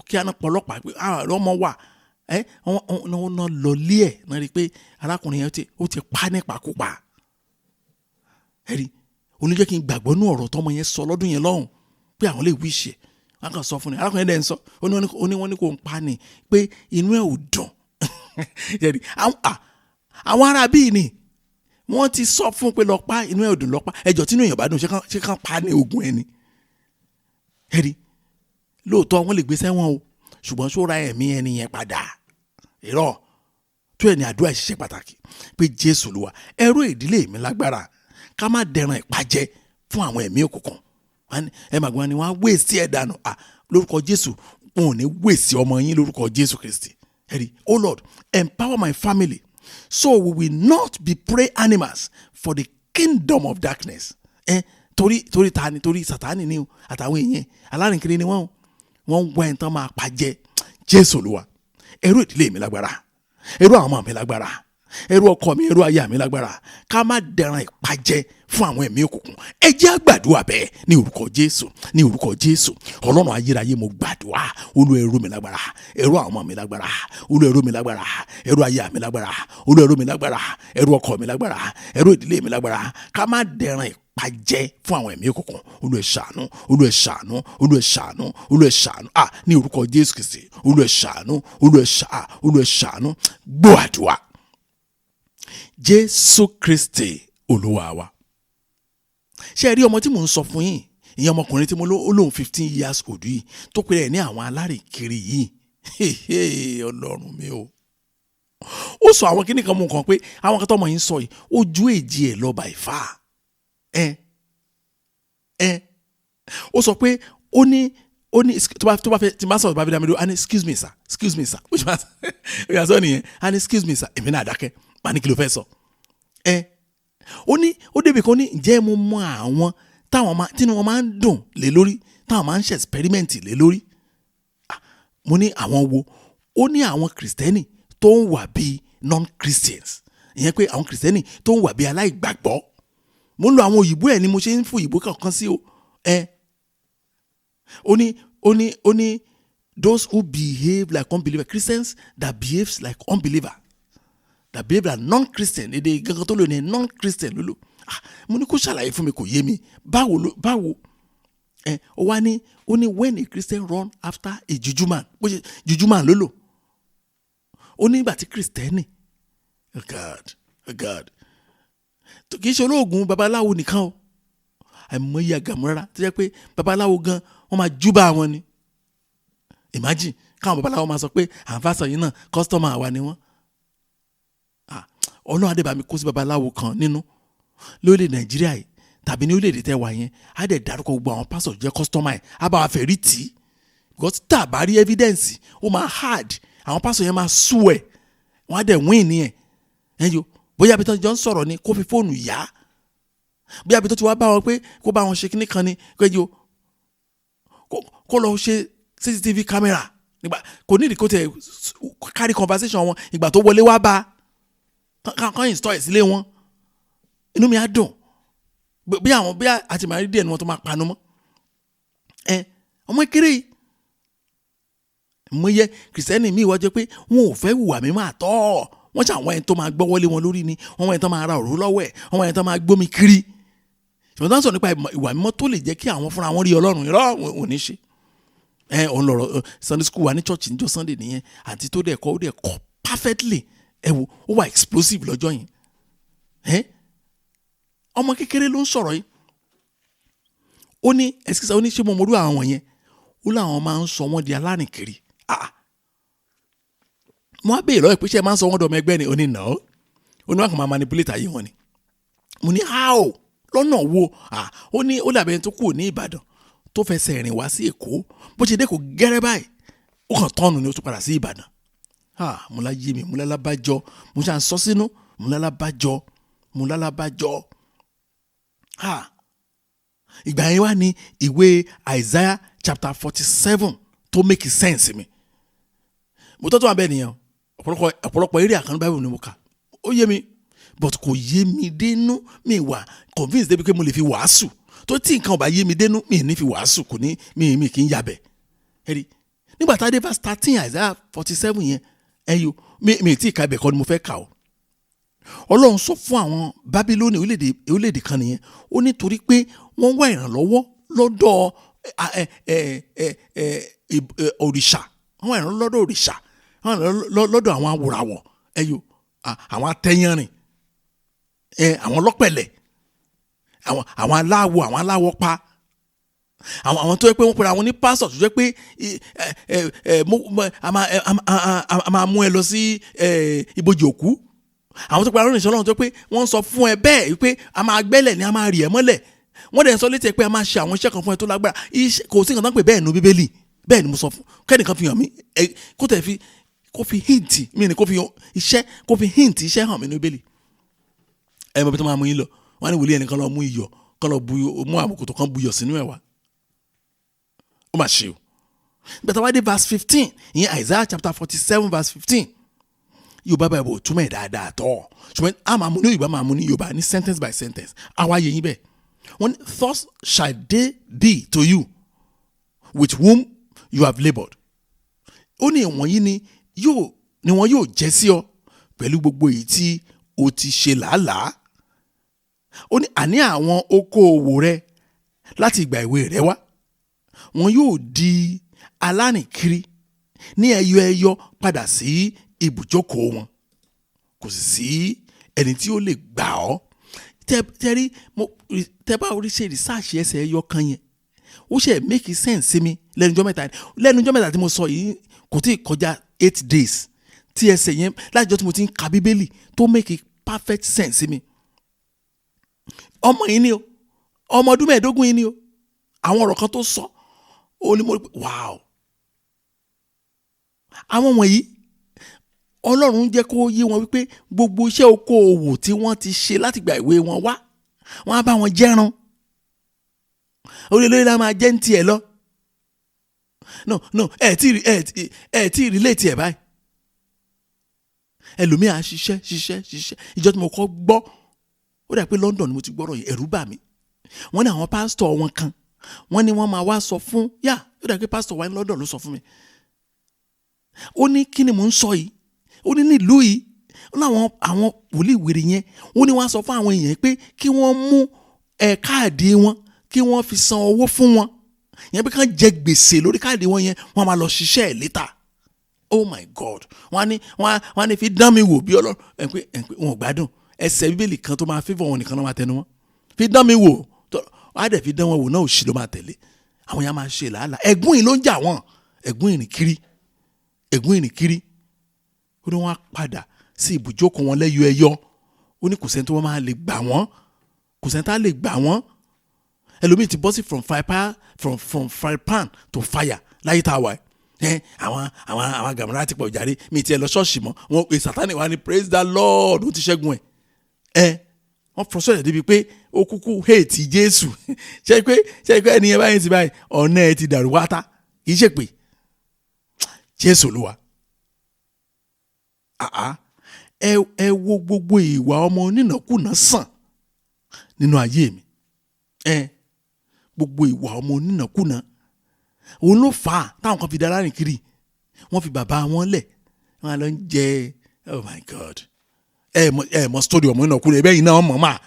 kí á ná pọlọ́pàá pé àárọ̀ mọ́ wà wọ́n náà lọ lé ẹ̀ náà rí i pé arákùnrin yẹn ó ti pa nípakúpa ẹ̀rí oníjẹ́ kí n gbàgbọ́ nú ọ̀rọ̀ tọ́mọ yẹn sọ lọ́dún yẹn lọ́hùn pé àwọn lè wíṣẹ́ wọn kàn sọ fún ni arákùnrin dẹ̀ ń sọ ó ní wọ́n ní kò ń pa ni pé inú ẹ̀ ò dùn àwọn ará bíi ni wọ́n ti sọ fún pé lọ pa inú ẹ̀ ò dùn lọ pa ẹjọ́ tí inú èèyàn bá dùn ṣé kàn pa ní ogun ẹni ẹ̀rí lóòótọ́ wọ́n lè gbé sẹ́wọ̀n o ṣùgbọ́n ṣóra ẹ̀mí ẹni yẹn padà irọ́ tó ẹ̀ ní àdúrà ṣiṣẹ́ pàtàkì pé Jésù Olúwa ẹrú ìdílé mi lágbára ká má dẹran ìpàjẹ fún àwọn ẹ̀mí òkùnkùn ẹ màgbọ́n ni wọ́n á wéèsì ẹ̀ dànù lórúkọ Jésù wọn ò ní wéèsì ọmọ yín lórúkọ Jésù Kristi ẹ̀rí oh Lord empower my family so we will not be prey animals for the kingdom of darkness torí ta ni torí Sátánì ni o àtàwọn èèyàn alárìnkiri ni wọ́n ń wá ẹni tán máa pàjẹ́ Jésù Olúwa ẹrú ìdílé mi lágbára ẹrú àwọn ọmọ mi lágbára ẹrú ọkọ mi ẹrú aya mi lágbára ká má dẹran ìpàjẹ fún àwọn ẹ̀mí òkùnkùn ẹ jẹ́ á gbàdúrà bẹ́ẹ̀ ní orúkọ Jésù Ọlọ́run ayérayé mo gbàdúrà Olú ẹrú mi lágbára ẹrú àwọn ọmọ mi lágbára Olú ẹrú mi lágbára ẹrú aya mi lágbára Olú ẹrú mi lágbára ẹrú ọkọ mi lágbára ẹrú ìdílé mi lágbára ká má dẹran ìpàjẹ fún àwọn ẹ̀mí òkùnkùn Olú ẹ ṣàánú Olú ẹ ṣàánú Olú ẹ ṣàánú Olú ẹ ṣàánú ní orúkọ Jésù Kristi Olú ẹ ṣàánú Olú ẹ ṣàánú gbọ́ àdúrà Jésù Kristi Olúwa wa. Ṣé ẹ rí ọmọ tí mò ń sọ fún yín ìyẹn ọmọkùnrin tí mo lóun 15 years old yìí tó pè rẹ̀ ní àwọn alárìnkiri yìí Ọlọ́run mi o. Ó sọ àwọn kíní kan mú nǹkan pé àwọn kan tó ọmọ yìí ń sọ yìí ojú èjì ẹ̀ lọ by far. Ó sọ pé ó ní tó bá fẹ́ tí n bá sọ̀rọ̀ bá fi dá mi dúró and excuse me sir ó ṣe máa ó sọ nìyẹn and excuse me sir èmi náà dákẹ́ máa ní kí ló fẹ́ sọ. Ó débi kan ní ǹjẹ́ mo mọ àwọn tínú wọn máa ń dùn lé lórí táwọn máa ń ṣe experiment lé lórí. Mo ní àwọn wo ó ní àwọn kìrìsìtẹ́nì tó ń wà bíi non-Christians ìyẹn pé àwọn kìrìsìtẹ́nì tó ń wà bíi aláìgbàgbọ́. Mo ń lo àwọn òyìnbó ẹ̀ ni mo ṣe ń fún òyìnbó kankan sí o. Ó ní those who behave like unbelievers Christians that behaves like unbeliever that behave like non-Christian èdè gangan tó lò ní non-Christian ló lò. Mo ní kó ṣàlàyé fún mi kò yé mi báwo ó wá ní when a Christian run after a jujuman bó ṣe jujuman ló lò. Ó ní ìgbà tí Kristẹni God kì í ṣe olóògùn babaláwo nìkan o àìmọye àgàmúrà tó jẹ́ pé babaláwo gan wọ́n máa júbà wọn ni. Imagine káwọn babaláwo máa sọ pé àǹfààní yìí náà kọ́sítọ́mà àwa ni wọ́n. Ọlọ́run adébàmí kó sí babaláwo kan nínú lórílẹ̀ Nàìjíríà yìí tàbí ní orílẹ̀-èdè tẹ́wà yẹn á dẹ̀ dárúkọ gbogbo àwọn pásọ̀ jẹ́ kọ́sítọ́mà yẹn á bá wa fẹ́ rí tì í because tá a bá rí evidence ó máa hard àwọn pásọ̀ yẹn máa sú ẹ̀ wọ́n á dẹ̀ win ní ẹ̀ ẹ̀yọ́ bóyá bí tán jọ ń sọ̀rọ̀ ni kó fi fóònù yá bí abi tó ti wá bá wọn pé kó bá wọn ṣe kíní kan ni kéjì kó lọ ṣe CCTV camera nígbà kò nídìí kó tẹ carry conversation wọn ìgbà tó wọlé wá bá kàn install sílé wọn inú mi á dùn bí àti màá rí díẹ̀ ni wọn tó máa panu mọ́ ọmọ kéré yìí mo yẹ kìrìsìtẹ́nì mi wá jẹ́ pé wọn ò fẹ́ hùwà mi máa tọ́ wọ́n ṣàwọn ẹni tó máa gbọ́ wọlé wọn lórí ni wọ́n ẹni tó máa ra òróró lọ́wọ́ ẹ̀ wọ́n ẹni tó máa gbómi kiri ṣùgbọ́n tó ń sọ nípa ìwà mímọ́ tó lè jẹ́ kí àwọn fúnra wọn rí Ọlọ́run irọ́ ò ní ṣe òun lọ̀rọ̀ Sunday school wa ní church níjọ́ Sunday nìyẹn àti tó dẹ̀ kọ́ perfectly ó wà explosive lọ́jọ́ yẹn ọmọ kékeré ló ń sọ̀rọ̀ yìí ó ní ẹ̀sìkìsà ó ní ṣé mo mọ̀rú àwọn yẹn ó láwọn máa ń sọ wọ́n di alárìnkiri mo á béèrè lọ́wọ́ pé ṣé ẹ máa ń sọ wọ́n dọ̀mọ ẹgbẹ́ ni ó ní nà ó ní wọ́n kàn máa manipulate ayé wọn ni mo ní how lọ́nà wo ó ní ó dàbí ẹni tó kù ní Ìbàdàn tó fẹsẹ̀ rìn wá sí Èkó bó ṣe dé kò gẹ́rẹ́ báyìí ó kàn tọ́nu ni ó tún padà sí Ìbàdàn mo lá yé mi mo lálá bá jọ mo ṣàn sọ sínú mo lálá bá jọ ìgbà yẹn wá ní ìwé Isaiah chapter 47 tó make sense mi mo tọ́tọ́ abẹ́ nìyẹn ọ̀pọ̀lọpọ̀ eré àkànú Bible ni mo kà ó yé mi but kò yé mi dénú mi wà convinced débi pé mo lè fi wàásù tó tí nǹkan ò bá yé mi dénú mi ní fi wàásù kò ní mi kì í yabẹ̀ ẹ̀rí nígbà tá a dé verse 13 Isaiah 47 yẹn mi tí ì ka ibẹ̀ kọ́ ni mo fẹ́ kà ó Ọlọ́run sọ fún àwọn Bábílónì orílẹ̀-èdè kan nìyẹn ó nítorí pé wọ́n wá ìrànlọ́wọ́ lọ́dọ̀ òrìṣà wọ́n wá ìrànlọ́wọ́ lọ́dọ̀ òrìṣà lọ́dọ̀ àwọn awòràwọ̀ àwọn atẹ́yànrìn àwọn lọ́pẹ̀lẹ̀ àwọn aláwọ̀ pa àwọn tó yẹ pé wọ́n pèrè àwọn ní pásítọ̀ tó jẹ́ pé a máa mú ẹ lọ sí ibojì òkú àwọn tó pèrè àwọn oníṣẹ́ Ọlọ́run tó pé wọ́n sọ fún ẹ bẹ́ẹ̀ wípé a máa gbẹ́lẹ̀ ni a máa rì ẹ́ mọ́lẹ̀ wọ́n dẹ̀ sọ létí ẹ pé a máa ṣe àwọn iṣẹ́ kan fún ẹ tó lágbára kò sí nǹkan tó ń pè bẹ́ẹ̀ nu Bíbélì bẹ́ẹ̀ ni mo sọ fún kẹ́nìkan fi hàn mí kó fi hint mí ni kó fi hint iṣẹ́ hàn mí ní Bíbélì mọ̀ bí tó máa mú yín lọ wọ́n á ní wòlíì ẹnìkan lọ mú iyọ̀ kan lọ mú àbùkù tó kan buyọ̀ sínú ẹ̀ wá ó mà ṣe o gbàtà wá dé verse 15 ìyẹn Isaiah chapter 47 verse 15 Yorùbá Bible túmọ̀ ẹ̀ dáadáa tọ́ ṣùgbọ́n a máa mú ní Yorùbá máa mú ní Yorùbá ní sentence by sentence àwa yẹ yín bẹ́ẹ̀ wọ́n ní thus shall they be to you with whom you have laboured ó ní ìwọ̀nyí ni wọ́n yóò jẹ́ sí ọ pẹ̀lú gbogbo èyí tí o ti ṣe làálàá ó ní àní àwọn okòòwò rẹ láti ìgbà èwe rẹ wá wọn yóò di alárìnkiri ní ẹyọ padà sí ibùjókòó wọn kò sì sí ẹni tí ó lè gbà ọ́ tẹ́ bá orí ṣe rìsáàṣì ẹsẹ̀ ẹyọ kan yẹn ó ṣe make sense sí mi lẹ́nujọ́ mẹ́ta tí mo sọ yìí kò tí ì kọjá 8 days tí ẹsẹ̀ yẹn lájọ́ tí mo ti ń ka Bíbélì tó make perfect sense sí mi ọmọ yìí ni o ọmọ ọdún 15 yìí ni o àwọn ọ̀rọ̀ kan tó sọ ó ní mo rí pé wow àwọn wọ̀nyí Ọlọ́run jẹ́ kó yé wọn wípé gbogbo iṣẹ́ okòòwò tí wọ́n ti ṣe láti gba ìwé wọn wá wọ́n á bá wọn jẹ́ran orílẹ̀-èdè náà máa jẹ́ ń tiẹ̀ lọ no ẹ̀ tí ì relate ẹ̀ báyìí ẹlòmíà ṣiṣẹ́ ìjọ tí mo kọ́ gbọ́ ó dà pé London ni mo ti gbọ́rọ̀ yìí ẹ̀rù bà mí wọ́n ní àwọn pásítọ̀ wọn kan wọ́n ní wọ́n máa wá sọ fún ó dà pé pásítọ̀ wa ní London ló sọ fún mi ó ní kí ni mò ń sọ yìí ó ní nílùú yìí ó ní àwọn wòlíì wèrè yẹn ó ní wọ́n á sọ fún àwọn èèyàn pé kí wọ́n mú káàdì wọn kí wọ́n fi san owó fún wọn yẹn pé kán jẹ gbèsè lórí káàdì wọn yẹn wọ́n máa lọ ṣiṣẹ́ ẹ̀ létà oh my God wọ́n á ní fi dán mi wò bí Ọlọ́run ẹ̀ pé wọn ò gbádùn ẹsẹ̀ Bíbélì kan tó máa favour wọn nìkan náà máa tẹnu wọn fi dán mi wò wọ́n á dẹ̀ fi dán wọn wò náà òṣì ló máa tẹ̀lé àwọn yẹn máa ṣe làálàá ẹ̀gún yìí ló ń jà wọ́n ẹ̀gún ìrìnkiri ó ní wọ́n á padà sí ibùjókòó wọn lẹ́yọ ẹyọ ó ní kò sẹ́ni tó wọ́n máa lè gbà wọ́n kò sẹ́ni tá lè gbà wọ́n ẹlòmíì ti bọ́ sí from fry pan to fire láyé tá a wà àwọn gàmúrà ti pọ̀ jàre mi ti ẹ lọ ṣọ́ọ̀ṣì mọ́ wọn pè Sátánì wá ní praise the Lord ó ti ṣẹ́gun ẹ̀ wọ́n frustrate débi pé ó kúkú hate Jésù ṣe pé ẹni yẹn báyìí ti báyìí ọ̀nà ẹ̀ ti dàrú wáta kì í ṣe pé Jésù Olúwa. Ẹ wo gbogbo ìwà ọmọ onínàkúnà sàn nínú ayé mi. Gbogbo ìwà ọmọ onínàkúnà òun ló fà á táwọn kan fi dára rìn kiri, wọ́n fi bàbá wọn lẹ̀, wọ́n lọ ń jẹ oh my God. Ẹ mọ story ọmọ onínàkúnà ẹbẹ yìí náà mọ̀ máa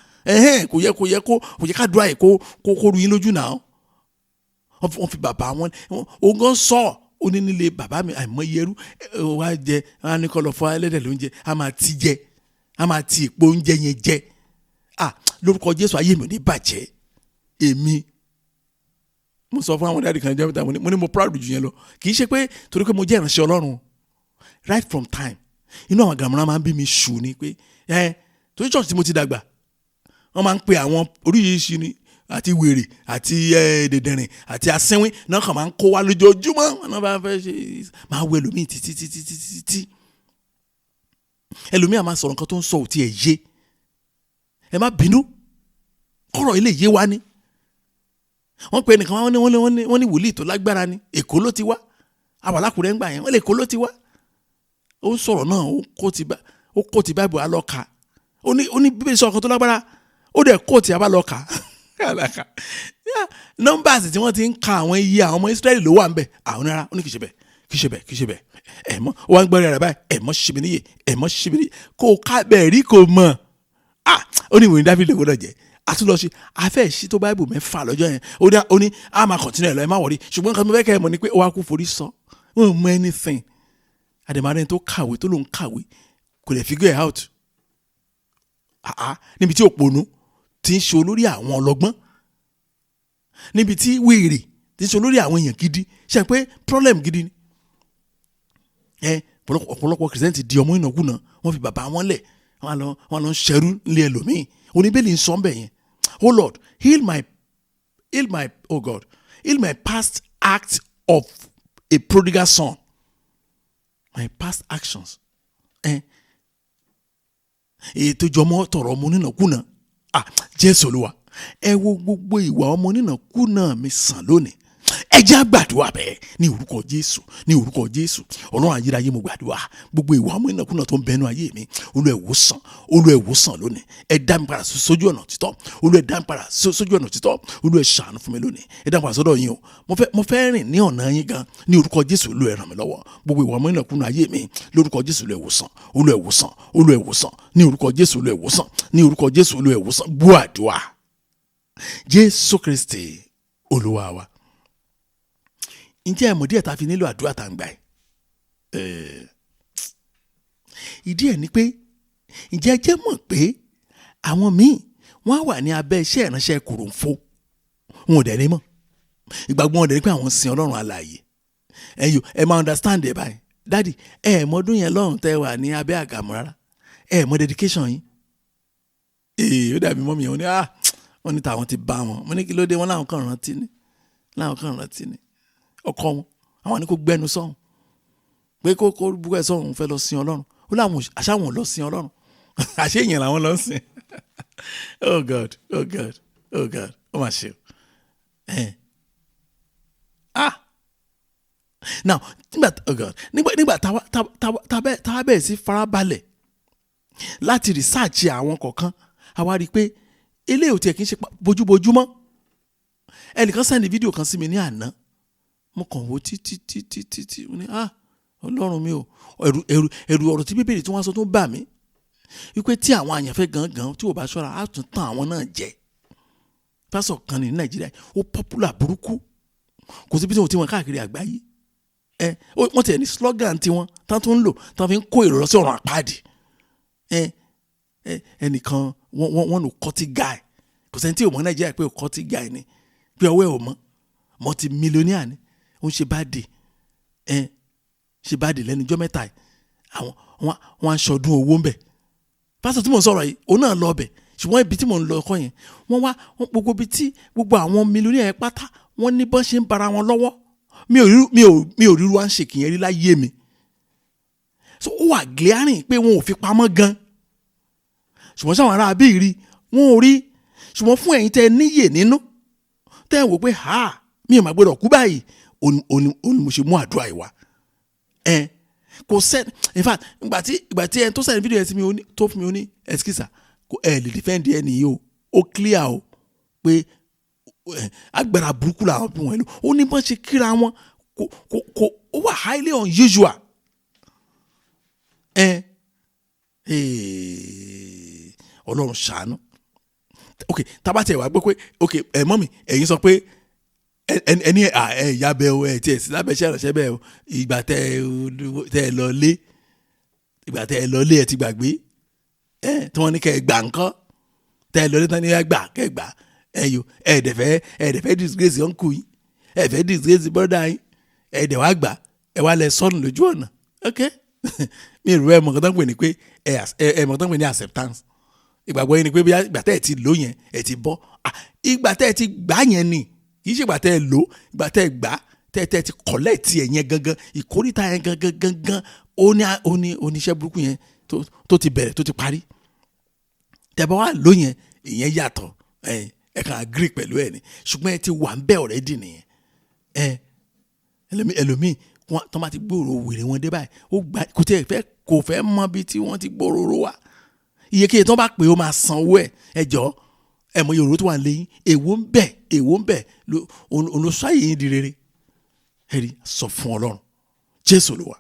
kò yẹ ká dúrà yìí kó ru yín lójú náà. Wọ́n fi bàbá wọn òun gan sọ ó ní nílé bàbá mi àìmọye ẹrú wá jẹ á ní kọ́ lọ fọ ẹlẹ́dẹ̀ lóúnjẹ á máa ti jẹ á máa ti ìpò oúnjẹ yẹn jẹ. Lórúkọ Jésù ayé mi ò ní bàjẹ́. Èmi mo sọ fún àwọn dáàdì kan jẹ́ mẹ́ta mo ní mo proud jù yẹn lọ, kì í ṣe pé torí pé mo jẹ́ ìránṣẹ́ Ọlọ́run right from time inú àwọn gàmúrà máa ń bí mi ṣù ni pé torí church tí mo ti dàgbà wọ́n máa ń pe àwọn oríṣiríṣi ni àti wèrè àti dèdèrìn àti asínwín náà kàn máa ń kó wa lójoojúmọ́ wọn náà bá fẹ́ ṣe máa wọ ẹlòmíì títí ẹlòmíì àmà sọ̀rọ̀ nǹkan tó ń sọ òtí ẹ̀ yé ẹ má bínú kọ́rọ̀ ilé yé wa ni. Wọ́n pe ẹnìkan wọ́n ní wòlíì tó lágbára ni Èkó ló ti wá àwàlákùrẹ́ ń gbà yẹn wọ́n lè Èkó ló ti wá. Ó sọ̀rọ̀ náà ó kó ti Bible alọ́ka ó ní Bíbélì sọ ọkàn tó lágbára ó dẹ̀ kó ti abálọ́ka numbers tí wọ́n ti ń ka àwọn iye àwọn ọmọ Israẹli ló wà ń bẹ̀ àwọn ará ó ní kì í ṣe bẹ́ẹ̀ ẹ̀mọ́ wọ́n ń gbọ́ rẹ̀ báyìí ẹ̀mọ́ ṣibiri kò ká bẹ́ẹ̀ rí kò mọ̀ ó ní ìwé Dáfídì lè gbọ́dọ̀ jẹ́ àtúnlọ́sí afẹ́ ṣí tó Bible mẹ́fà lọ́jọ́ yẹn ó ní a máa continue ẹ̀ lọ ẹ má wọrí ṣùgbọ́n nǹkan tó fẹ́ kẹ́ ẹ mọ̀ ni pé ó wá kú forí sọ wọ́n mọ anything àdèmàdé tó kàwé tó ló ń kàwé kò lè figure it out níbi tí òpònú ti ń ṣe olórí àwọn ọlọ́gbọ́n níbi tí wèrè ti ń ṣe olórí àwọn èèyàn gidi ṣe pé problem gidi ni ọ̀pọ̀lọpọ̀ Kìrìsìtẹ́nì ti di ọmọ ìnàkúnà wọ́n fi bàbá wọn lẹ̀ wọ́n lọ ń ṣẹrú nílé ẹlòmíì oníbẹ̀lì ń sọ ń bẹ̀ yẹn. Oh Lord, heal my past act of a prodigal son. My past actions. Ètò ìjọmọ́ tọ̀rọ̀ ọmọ onínàkúnà. Jésù Olúwa, ẹ wo gbogbo ìwà ọmọ onínàkúnà mi sàn lónìí. Ẹ jẹ́ àgbàdua bẹ́ẹ̀ ní orúkọ Jésù Ọlọ́run ayérayé mo gbàdúrà gbogbo ìwà ọmọ ìnàkúnà tó ń bẹnu ayé mi Olúwa ẹ wòsàn lónìí ẹ dá mi padà sójú ọ̀nà títọ́ Olúwa ẹ dá mi padà sójú ọ̀nà títọ́ Olúwa ẹ ṣàánú fún mi lónìí ẹ dá mi padà sọ́dọ̀ yín o mo fẹ́ rìn ní ọ̀nà yín gan ní orúkọ Jésù Olúwa ẹ ràn mí lọ́wọ́ gbogbo ìwà ọmọ ìnàkúnà ayé mi lórúkọ Jésù Olúwa ẹ wòsàn ní orúkọ Jésù Olúwa ẹ wòsàn ní orúkọ Jésù Olúwa ẹ wòsàn gbọ́ àdúrà Jésù Kristi Olúwa wa. Ǹjẹ́ ẹ̀mọ̀ díẹ̀ tá a fi nílò àdúrà tá a ń gbà ẹ̀? Ìdí ẹ̀ ni pé ǹjẹ́ ẹ jẹ́ mọ̀ pé àwọn míì wọ́n á wà ní abẹ́ iṣẹ́ ìránṣẹ́ kòròǹfò wọn ò dẹ̀ ní mọ̀ ìgbàgbọ́ wọn dẹ̀ ní pé àwọn sin Ọlọ́run alààyè ẹ máa understand ẹ̀ báyìí dádì mọ́dún yẹn lọ́run tẹ́ wà ní abẹ́ àgàmù rárá mọ́ dedication yín ó dàbí mọ́mí yẹn wọ́n ní tàwọn ti bá wọn mo ní kí ló dé wọn láwọn kan rántí ni ọkọ wọn àwọn ni kò gbẹnu sọhùn pé kó bú ẹ sọhùn fẹ́ lọ sin Ọlọ́run ó láwọn àṣàwọn lọ sin Ọlọ́run àṣé èèyàn làwọn lọ sin oh God ó mà ṣe now nígbà táwa bẹ̀rẹ̀ sí farabalẹ̀ láti research àwọn kọ̀ọ̀kan àwa rí i pé eléyìí ò tiẹ̀ kì í ṣe bójúbójúmọ́ ẹnìkan sẹ́ni fídíò kan sí mi ní àná mo kàn wò títí mo ní Ọlọ́run mi ò ẹ̀rù ọ̀rọ̀ tí Bíbélì tí wọ́n sọ tó bà mí wípé tí àwọn àyànfẹ́ gangan tí ò bá ṣọ́ra á tún tàn àwọn náà jẹ pásọ̀ kan ní Nàìjíríà ó popular burúkú kò síbi tí wọ́n ti wọn káàkiri àgbáyé wọ́n ti ẹ̀ ní slogan tiwọn tán tó ń lò tán fi ń kó èrò lọ sí ọ̀run àpáàdì ẹnìkan wọ́n lò kọ́tí guy kò sẹ́ni tí ò mọ̀ Nàìjíríà pé kọ́tí guy ni pé ọwọ́ ẹ̀ ò mọ̀ multi-millionaire ni ó ń ṣe báàdì lẹ́nu ijọ́ mẹ́ta yìí àwọn wọn aṣọdún owó ń bẹ̀ pásítọ̀ tí mò ń sọ̀rọ̀ yìí òun náà lọ bẹ̀ ṣùgbọ́n ibi tí mò ń lọ ọkọ yẹn wọ́n gbogbo ibi tí gbogbo àwọn millionaire yẹn pátá wọ́n ní bọ́n ṣe ń bara wọn lọ́wọ́ mi ò ríru à ń ṣe kìyẹn rí láyé mi so ó wà glaring pé wọn ò fi pamọ́ gan ṣùgbọ́n sáwọn ará abí rí wọn ò rí. Ṣùgbọ́n fún ẹ̀yin tẹ́ níyè nínú tẹ́ wò pé mi ò máa gbọ́dọ̀ kú báyìí, òní mo ṣe mú àdúrà yìí wá. Kò sẹ́, in fact ìgbà tí ẹni tó sẹ́ni fídíò yẹn sí mi tó fún mi ó ní ẹ̀skísà ẹ lè defend ẹni yìí o, ó clear o pé agbára burúkú làwọn bí wọn lò. Ó ní bọ́n ṣe kíra wọn kò ó wà highly unusual. Ọlọ́run ṣàánú. Ok, tábàtì ẹ̀ wá gbọ́ pé ok mọ́mì ẹ̀yin sọ pé ẹni ìyá bẹ́ẹ̀ o ẹ̀ tiẹ̀ sí lábẹ́ iṣẹ́ ìránṣẹ́ bẹ́ẹ̀ o, ìgbà tẹ́ ẹ lọ lé ẹ ti gbàgbé tí wọ́n ní kẹ́ ẹ gbà nǹkan tẹ́ ẹ lọ lé tán ní ẹ gbà kẹ́ ẹ gbà ẹ̀ẹ́dẹ̀fẹ́ disgrace uncle yín, ẹ̀ẹ́dẹ̀fẹ́ disgrace brother yín, ẹ̀ẹ́dẹ̀ wá gbà ẹ wá lẹ sọ́nù lójú ọ̀nà. Ok mi rò ẹ mọ̀ nǹkan tó ń pè ní pé ẹ mọ̀ nǹkan tó ń pè ní acceptance. Ìgbàgbọ́ yín ni pé ìgbà tẹ́ ẹ ti lò yẹn ẹ ti bọ́. Ìgbà tẹ́ ẹ ti gbà yẹn ni kì í ṣe ìgbà tẹ́ ẹ lò, ìgbà tẹ́ ẹ gbà tẹ́ ẹ ti collect ẹ̀ yẹn gangan, ìkórìtà yẹn gangan ó ní oníṣẹ́ burúkú yẹn tó ti bẹ̀rẹ̀ tó ti parí. Tẹ́ bá wà lò yẹn ìyẹn yàtọ̀ ẹ kàn agree pẹ̀lú ẹ ni, ṣùgbọ́n ẹ ti wà ń bẹ̀ already nìyẹn. Ẹlòmíì tó máa ti gbòòrò wèrè wọn dé báyìí ó gbà kò fẹ́ mọ bí tí wọ́n ti gbòòrò wá. Iyekeye tó bá pè ó máa san owó ẹ jọ̀ọ́ ẹ mọ yorùbá tó wà lẹ́yìn èwo ń bẹ̀ olùsọ́yè yín di rere. Ẹ rí sọ fún Ọlọ́run Jésù Olúwa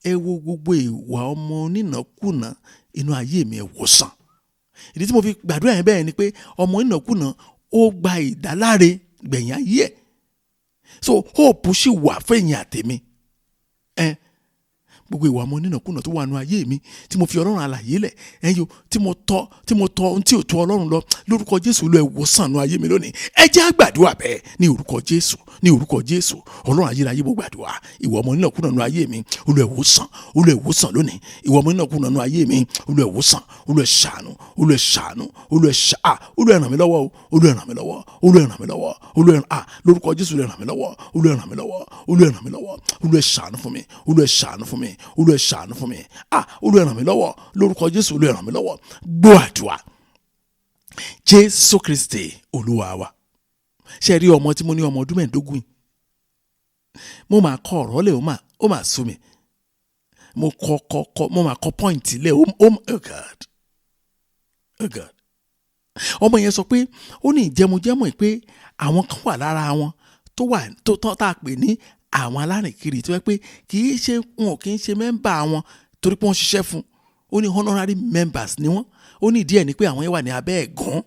ẹ wo gbogbo ìwà ọmọ onínàkúnà inú ayé mi ẹ wò sàn. Ìdí tí mo fi gbàdúrà yẹn bẹ́ẹ̀ ni pé ọmọ onínàkúnà ó gba ìdáláre gbẹ̀yìn ayé ẹ̀, so hope sì wà fẹ́yìn àtẹ̀mí. Gbogbo ìwà ọmọ onínàkúnà tó wà nínú ayé mi tí mo fi Ọlọ́run àlàyé lẹ̀ tí mo tọ́ ohun tí ò tó Ọlọ́run lọ, lórúkọ Jésù lọ ẹ̀wòsàn nínú ayé mi lónìí. Ẹ jẹ́ á gbàdúrà bẹ́ẹ̀ ní orúkọ Jésù, ní orúkọ Jésù. Ọlọ́run ayérayé mo gbàdúrà ìwà ọmọ onínàkúnà nínú ayé mi Olúwa ẹ̀wòsàn lónìí. Ìwà ọmọ onínàkúnà nínú ayé mi Olúwa ẹ̀wòsàn, Olúwa ṣàánú, Olúwa ṣàánú, Olúwa ràn mí lọ́wọ́ o, Olúwa ràn mí lọ́wọ́, Olúwa ràn mí lọ́wọ́, lórúkọ Jésù ràn mí lọ́wọ́, Olúwa ràn mí lọ́wọ́, Olúwa ràn mí lọ́wọ́, Olúwa ṣàánú fún mi, Olúwa ṣàánú fún mi, Olúwa ṣàánú fún mi. Olúwa ràn mí lọ́wọ́, lórúkọ Jésù Olúwa ràn mí lọ́wọ́. Gbọ́ àdúrà Jésù Kristi Olúwa wa. Ṣé rí ọmọ tí mo ní ọmọ ọdún mẹ́ẹ̀ẹ́dógún yìí, mo máa kọ ọ̀rọ̀ lẹ̀ ó máa sú mi, mo máa kọ pọ́ìntì lẹ̀ oh God. Ọmọ yẹn sọ pé ó ní ìjẹmujẹmọ pé àwọn kan wà lára wọn tó tá a pè ní àwọn alárìnkiri tó yẹ pé kì í ṣe mẹ́mbà wọn torí pé wọ́n ṣiṣẹ́ fún. Ó ní honorary members ni wọ́n. Ó ní ìdí ẹ̀ ni pé àwọn yẹn wà ní abẹ́ ẹ̀gún.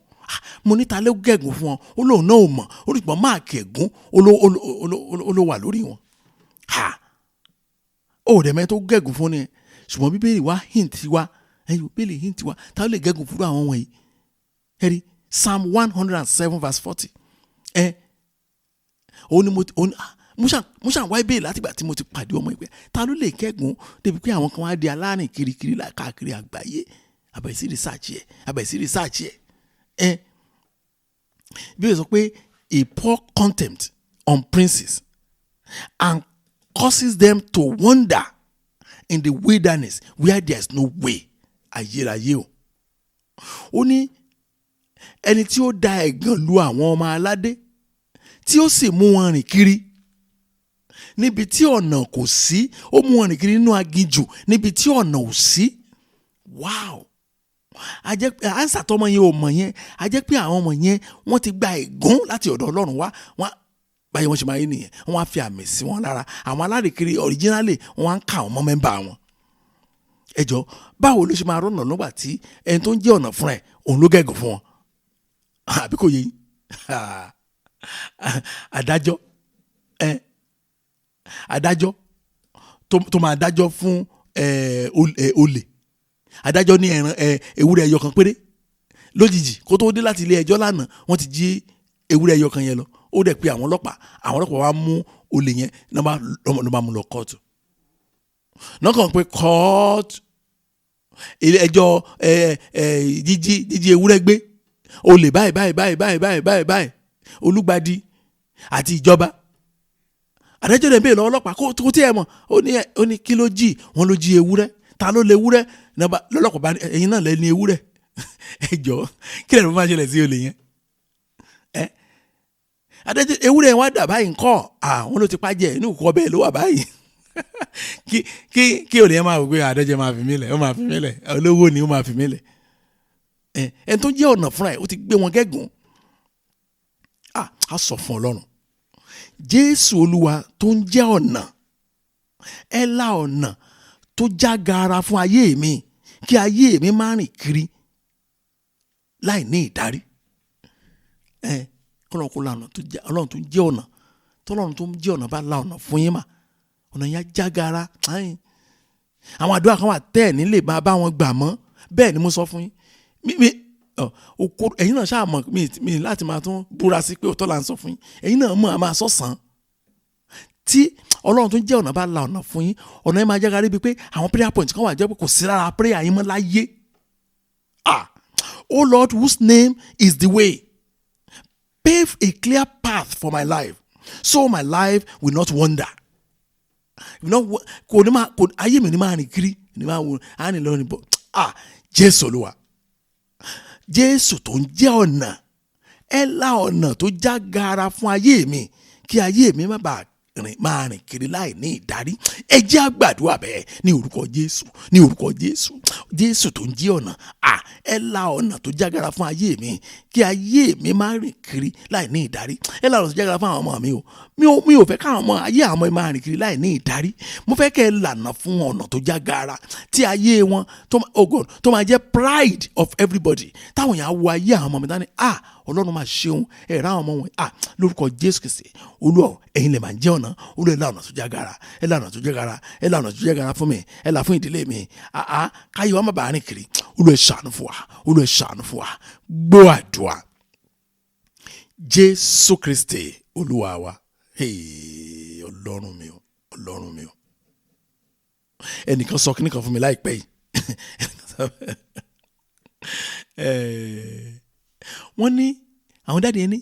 Mo ní ta ló gẹ̀gùn fún wọn, ó lóun náà ò mọ̀, ó ní ṣùgbọ́n máàkì ẹ̀gún ó ló wà lórí wọn. Ó dẹ̀ mẹ́ tó gẹ̀gùn fún ni, ṣùgbọ́n Bíbélì wá hint wa ta ló lè gẹ̀gùn fún àwọn wọ̀nyí. Ẹ rí Psalm 107 verse 40. Mo ṣàn wá ibẹ̀ látìgbà tí mo ti pàdé ọmọ ìpẹ́ ta ló lè kẹ́gùn débi pé àwọn kan wá di alárìn kirikiri káàkiri àgbáyé. Àbẹ̀sí research ẹ̀. Bí o sọ pé he pour contempt on princes and causes them to wander in the wilderness where there is no way. Ayérayé o. Ó ní ẹni tí ó da ẹ̀gàn lu àwọn ọmọ aládé tí ó sì mú wọn rìn kiri níbi tí ọ̀nà kò sí, ó mú wọn rìn kiri nínú aginjù níbi tí ọ̀nà ò sí. Wow! A jẹ́ pé àǹsà tọmọ yẹn ò mọ̀ yẹn, a jẹ́ pé àwọn ọmọ yẹn wọ́n ti gba ègún láti ọ̀dọ̀ Ọlọ́run wá. Báyìí wọ́n ṣe máa yé nìyẹn, wọ́n á fi àmì sí wọn lára. Àwọn alárìnkiri originally wọ́n á ń ka àwọn ọmọ mẹ́mbà wọn. Ẹ jọ̀ọ́ báwo ló ṣe máa rọ́nà lọ́gbà tí ẹni tó ń jẹ́ ọ̀nà fúnra ẹ̀ òun ló gẹ̀gùn fún wọn? Àbí kò yé yín? Adájọ́ tó máa dájọ́ fún olè, adájọ́ ní ewúrẹ́ ẹyọ kan péré, lójijì kó tó dé láti ilé ẹjọ́ lánàá wọ́n ti jí ewúrẹ́ ẹyọ kan yẹn lọ. Ó dẹ̀ pé àwọn ọlọ́pàá wá mú olè yẹn ló bá mú lọ kóòtù. Náà kàn pé kóòtù ilé ẹjọ́ jíjí ewúrẹ́ gbé olè báyìí Olúgbadì àti ìjọba. Adájọ́ dẹ̀ bẹ́ẹ̀ lọ ọlọ́pàá kó tí ẹ mọ̀ ó ní kí ló jí, wọ́n ló jí ewúrẹ́, ta ló lè ewúrẹ́ lọ́lọ́pàá bá ẹ̀yin náà lẹ́ni ewúrẹ́ ẹ jọ kí lẹ́nu máa ṣẹlẹ̀ sí olè yẹn adájọ́ ewúrẹ́ wa dà báyìí ńkọ́ àwọn ló ti pàjẹ́ inú kọ́ bẹ́ẹ̀ ló wà báyìí kí olè yẹn máa wò pé adájọ́ máa fi mí lẹ̀ ó máa fi mí lẹ̀ olówó ni ó máa fi mí lẹ̀ ẹni tó jẹ́ ọ̀nà fúnra ẹ̀ ó ti gbé wọn gẹ́gùn a sọ fún Ọlọ́run Jésù Olúwa tó ń jẹ́ ọ̀nà ẹ la ọ̀nà tó já gaara fún ayé mi kí ayé mi má rìn kiri láì ní ìdarí Ọlọ́run kò la ọ̀nà tó jẹ́ Ọlọ́run tó jẹ́ ọ̀nà tọ́lọ́run tó jẹ́ ọ̀nà bá la ọ̀nà fún yín mà ọ̀nà yẹn já gaara àwọn àdúrà kan wà tẹ́ ẹ̀ nílé bá wọn gbà mọ́ bẹ́ẹ̀ ni mo sọ fún yín ẹ̀yin náà ṣáà mọ̀ mi láti máa tún búra sí pé òótọ́ là ń sọ fún yín ẹ̀yin náà mọ̀ a máa sọ̀sán tí Ọlọ́run tó jẹ́ ọ̀nà bá la ọ̀nà fún yín ọ̀nà yẹn máa jẹ́ kárí bíi pé àwọn prayer points kan wà jẹ́ pé kò sí rárá prayer yín mọ́ láyé Oh Lord, whose name is the way, pave a clear path for my life so my life will not wander. Ayé mi ni máa rìn kiri ni máa wò á ní lọ́rùn bọ̀ Jésù Olúwa Jésù tó ń jẹ́ ọ̀nà ẹ la ọ̀nà tó já gaara fún ayé mi kí ayé mi máa rìn kiri láì ní ìdarí ẹ jẹ́ á gbàdúrà bẹ́ẹ̀ ní orúkọ Jésù ní orúkọ Jésù Jésù tó ń jẹ́ ọ̀nà ẹ la ọ̀nà tó já gaara fún ayé mi kí ayé mi máa rìn kiri láì ní ìdarí ẹ la ọ̀nà tó já gaara fún àwọn ọmọ mi o mi ò fẹ́ káwọn ọmọ ayé àwọn ọmọ máa rìn kiri láì ní ìdarí mo fẹ́ kẹ́ ẹ lànà fún ọ̀nà tó já gaara tí ayé wọn tó máa jẹ́ pride of everybody táwọn èèyàn wo ayé àwọn ọmọ mi dání Ọlọ́run máa ṣeun ẹ̀rọ àwọn ọmọ wọn lórúkọ Jésù Kristi Olúwa ẹ̀yin lè máa jẹ́ ọ̀nà Olúwa ẹ la ọ̀nà tó já gaara ẹ la ọ̀nà tó já gaara ẹ la ọ̀nà tó já gaara fún mi ẹ la fún ìdílé mi káyọ̀ wọn má bàa rìn kiri Olúwa ẹ ṣàánú fún wa Olúwa ẹ ṣàánú fún wa gbọ́ àdúrà Jésù Kristi Olúwa wa Ọlọ́run mi o Ọlọ́run mi o ẹnìkan sọ kíní kan fún mi láìpẹ́ yìí wọ́n ní àwọn dáàdi ẹni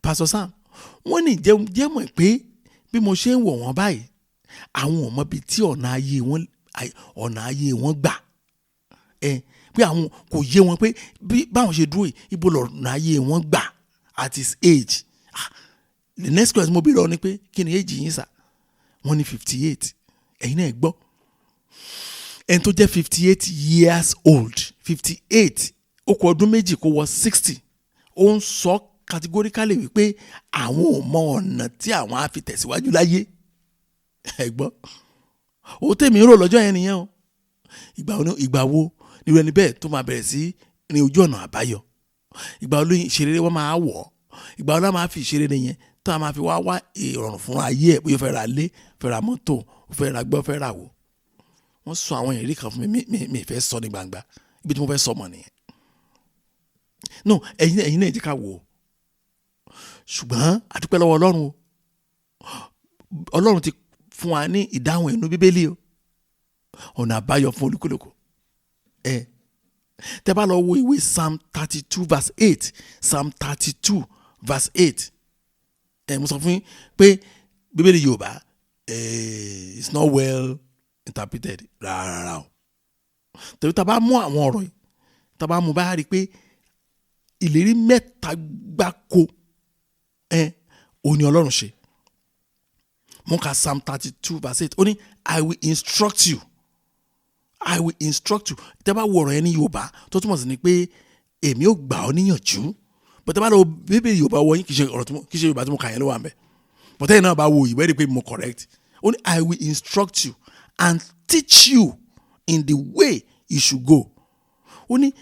Pastor Sam wọ́n ní jẹ́ mọ̀ pé bí mo ṣe ń wò wọ́n báyìí àwọn ò mọ ibi tí ọ̀nà ayé wọn gbà pé àwọn kò yé wọn pé báwọn ṣe dúró ibo lọ̀nà ayé wọn gbà at his age the next question mo bí lọ ni pé kí ni age yín sà wọ́n ní 58 ẹ̀yin náà gbọ́ ẹni tó jẹ́ 58 years old 58 ó kù ọdún méjì kó wọ 60 ó ń sọ categorically wípé àwọn ò mọ ọ̀nà tí àwọn á fi tẹ̀síwájú láyé ẹ gbọ́ ó tèmi rò lọ́jọ́ yẹn nìyẹn o ìgbà wo nírú ẹni bẹ́ẹ̀ tó máa bẹ̀rẹ̀ sí ní ojú ọ̀nà àbáyọ ìgbà wo lóyún ìṣeré wọn máa wọ̀ ìgbà wo la máa fi ìṣeré nìyẹn tó a máa fi wá ìrọ̀rùn fún ayé ẹ̀ bóyá fẹ́ ra lé fẹ́ ra mọ́tò fẹ́ ra gbọ́ fẹ́ ra wò wọ́n sọ àwọn ìrírí kan fún mi fẹ́ sọ ní gbangba ibi tí mo fẹ́ sọ mọ̀ nìyẹn no ẹ̀yin náà jẹ́ ká wò ó ṣùgbọ́n àdúpẹ́ lọ́wọ́ Ọlọ́run o Ọlọ́run ti fún wa ní ìdáhùn ẹnu Bíbélì o ọ̀nà àbáyọ fún olúkúlùkù tẹ́ bá lọ wo ìwé Psalm 32 verse 8 Psalm 32 verse 8 mo sọ fún yín pé Bíbélì Yorùbá it's not well interpreted rárá o tẹ̀lé tá a bá mú àwọn ọ̀rọ̀ yìí tá a bá mú bá rí i pé ìlérí mẹ́ta gbáko òní Ọlọ́run ṣe mo ka Psalm 32 verse 8 ó ní I will instruct you tẹ́ bá wo ọ̀rọ̀ yẹn ní Yorùbá tó túmọ̀ sí ni pé èmi ò gbà ọ́ níyànjú but tẹ́ bá lọ Bíbélì Yorùbá wọ̀nyí kì í ṣe Yorùbá tí mo kà yẹn ló wà ń bẹ̀ but tẹ́yìn náà bá wo ìwé rí pé mo correct ó ní I will instruct you and teach you in the way you should go ó ní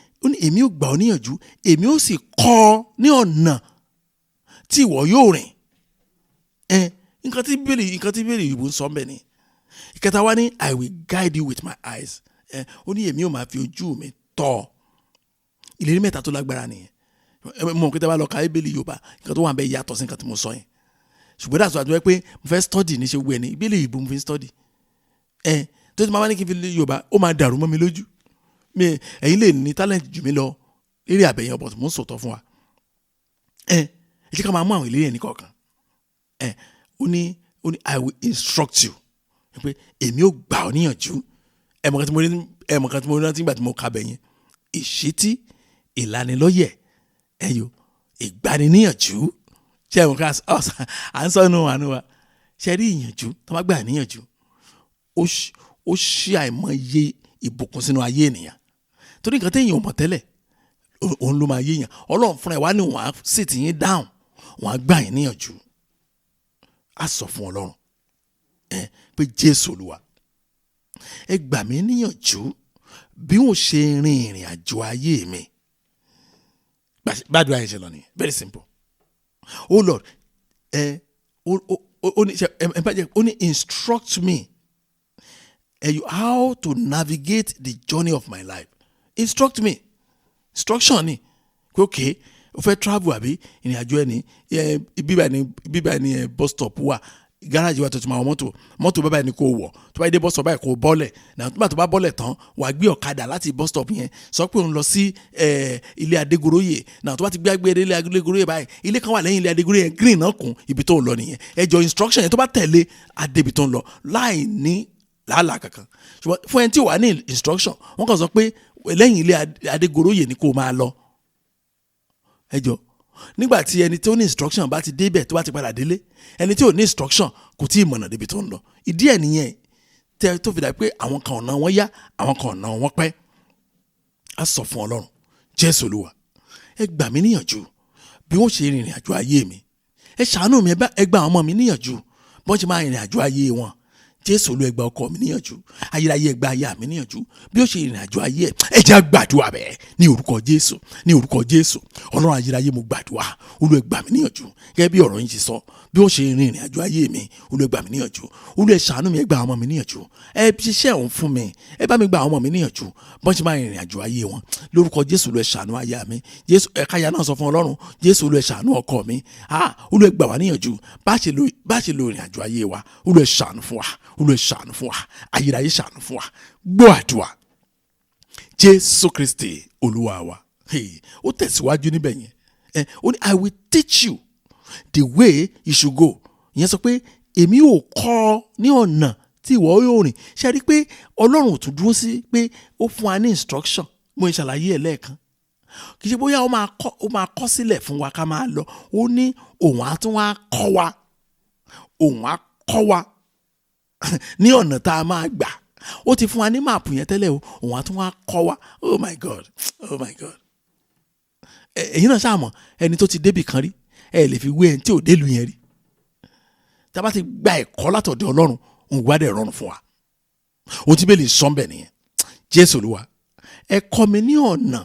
èmi ò gbà ọ́ níyànjú èmi ò sì kọ́ ọ ní ọ̀nà tí ìwọ yóò rìn nǹkan tí Bíbélì Yorùbá ń sọ mbẹ ni ìkẹta wá ní I will guide you with my eyes ó ní èmi ò máa fi ojú mi tọ́ ìlérí mẹ́ta tó lágbára nìyẹn mo kí tẹ́ bá lọ ka Bíbélì Yorùbá nǹkan tó wà ń bẹ yàtọ̀ sí nǹkan tí mo sọ yẹn ṣùgbọ́n dàtọ̀ àti wẹ́ pé mo fẹ́ study ní ṣe wú ẹni Bíbélì Yorùbá mo fi ń study tó ti máa wá ní kí n fi Yorùbá ó máa dàrú mọ́ mi lójú ẹ̀yin lè ní talent jù mí lọ lérí àbẹ̀yẹn but mo ń sọ̀tọ̀ fún wa ẹ jẹ́ ká máa mú àwọn ìlérí ẹni kọ̀ọ̀kan ó ní I will instruct you pé èmi ò gbà ọ́ níyànjú ẹ̀mọ̀kan tí mo rí rántí nígbà tí mo ka bẹ̀yẹn ìṣítí, ìlanilọ́yẹ̀, ìgbaniníyànjú. Ṣé ẹ̀wọ̀n ká à ń sọ́nu àánú wa? Ṣé rí ìyànjú tó bá gbà níyànjú? Ó ṣí àìmọye ìbùkún sínú ayé ènìyàn. Torí nǹkan téèyàn ò mọ̀ tẹ́lẹ̀ òun ló máa yé èèyàn. Ọlọ́run fúnra ẹ̀ wá ní wọ́n á sì tì yín dáhùn, wọ́n á gbà yín níyànjú. Á sọ fún Ọlọ́run pé Jésù Olúwa, ẹ gbà mí níyànjú bí wọ́n ṣe rin ìrìn àjò ayé mi. Gbàdúrà yẹn ṣe lọ nìyẹn, very simple. Oh Lord, ó ní instruct me how to navigate the journey of my life. Instruct me. Instruction ni pé okay, o fẹ́ travel àbí ìrìn àjò ẹni bíbá ni bus stop wà, gáràjì wa tó ti máa wọ mọ́tò bábà ni kò wọ̀, tó bá dé bus stop báyìí kò bọ́lẹ̀ náà, tó bá bọ́lẹ̀ tán wàá gbé ọ̀kadà láti bus stop yẹn, sọ pé òun lọ sí ilé Adégoróyè náà, tó bá ti gbé ilé Adégoróyè báyìí, ilé kan wà lẹ́yìn ilé Adégoróyè yẹn, green náà kún ibi tó ń lọ nìyẹn. Ẹjọ́ instruction yẹn tó bá tẹ̀lé adébi tó ń lọ láì ní làálàá kankan. Ṣùgbọ́n fún ẹni tí ò wá ní instruction, wọ́n kàn sọ pé lẹ́yìn ilé Adégoróyè ni kò máa lọ. Ẹjọ́ nígbà tí ẹni tó ní instruction bá ti débẹ̀ tó bá ti padà délé, ẹni tí ò ní instruction kò tí ì mọ̀nà débi tó ń lọ. Ìdí ẹ̀ nìyẹn tẹ́ tó fi dà pé àwọn kan ọ̀nà wọn yá, àwọn kan ọ̀nà wọn pẹ́. Á sọ fún Ọlọ́run, Jésù Olúwa, ẹ gbà mí níyànjú bí wọ́n ṣe rìnrìn àjò ayé mi. Ẹ ṣàánú mi, ẹ gbà àwọn ọmọ mi níyànjú bí wọ́n ṣe máa rìnrìn àjò ayé wọn. Jésù Olúwa, ẹ gbà ọkọ mi níyànjú, ayérayé ẹ gbà aya mi níyànjú bí ó ṣe ìrìn àjò ayé ẹ jẹ́ á gbàdúrà bẹ́ẹ̀ ní orúkọ Jésù, ní orúkọ Jésù. Ọlọ́run ayérayé, mo gbàdúrà, Olúwa ẹ gbà mí níyànjú gẹ́gẹ́ bí ọ̀rọ̀ yín ti sọ, bí ó ṣe ìrìn àjò ayé mi, Olúwa ẹ gbà mí níyànjú. Olúwa ẹ ṣàánú mi, ẹ gbà àwọn ọmọ mi níyànjú, ẹ ṣiṣẹ́ òun fún mi, ẹ bá mi gbà àwọn ọmọ mi níyànjú bí wọ́n ṣe máa rìnrìn àjò ayé wọn lórúkọ Jésù. Olúwa ẹ ṣàánú aya mi, Jésù káyà náà sọ fún Ọlọ́run, Jésù Olúwa ẹ ṣàánú ọkọ mi, Olúwa ẹ gbà wá níyànjú bá ṣe lo ìrìn àjò ayé wa. Olúwa ẹ ṣàánú fún wa, Olúwa ẹ ṣàánú fún wa, ayérayé ṣàánú fún wa. Gbọ́ àdúrà Jésù Kristi Olúwa wa. Ó tẹ̀síwájú níbẹ̀ yẹn, ó ní I will teach you the way you should go. Ìyẹn sọ pé èmi ò kọ́ ọ ní ọ̀nà tí ìwọ yóò rìn. Ṣé ẹ rí i pé Ọlọ́run ò tún dúró sí pé ó fún wa ní instruction, mo ṣàlàyé ẹ̀ lẹ́ẹ̀kan. Kì í ṣe bóyá ó máa kọ́ sílẹ̀ fún wa ká máa lọ. Ó ní òun á tún wá kọ́ wa, òun á kọ́ wa ní ọ̀nà tá a máa gbà. Ó ti fún wa ní máàpù yẹn tẹ́lẹ̀ o, òun á tún wá kọ́ wa. Oh my God, oh my God. Èyí náà ṣàmọ̀ ẹni tó ti débì kan rí, ẹ lè fi wé ẹni tí ò délùú yẹn rí. Tá a bá ti gba ẹ̀kọ́ látọ̀dọ̀ Ọlọ́run, òun gbádẹ́ rọrùn fún wa. Ohun tí bẹ́ẹ̀ lè sọ bẹ́ẹ̀ nìyẹn. Jésù Olúwa, ẹ kọ́ mi ní ọ̀nà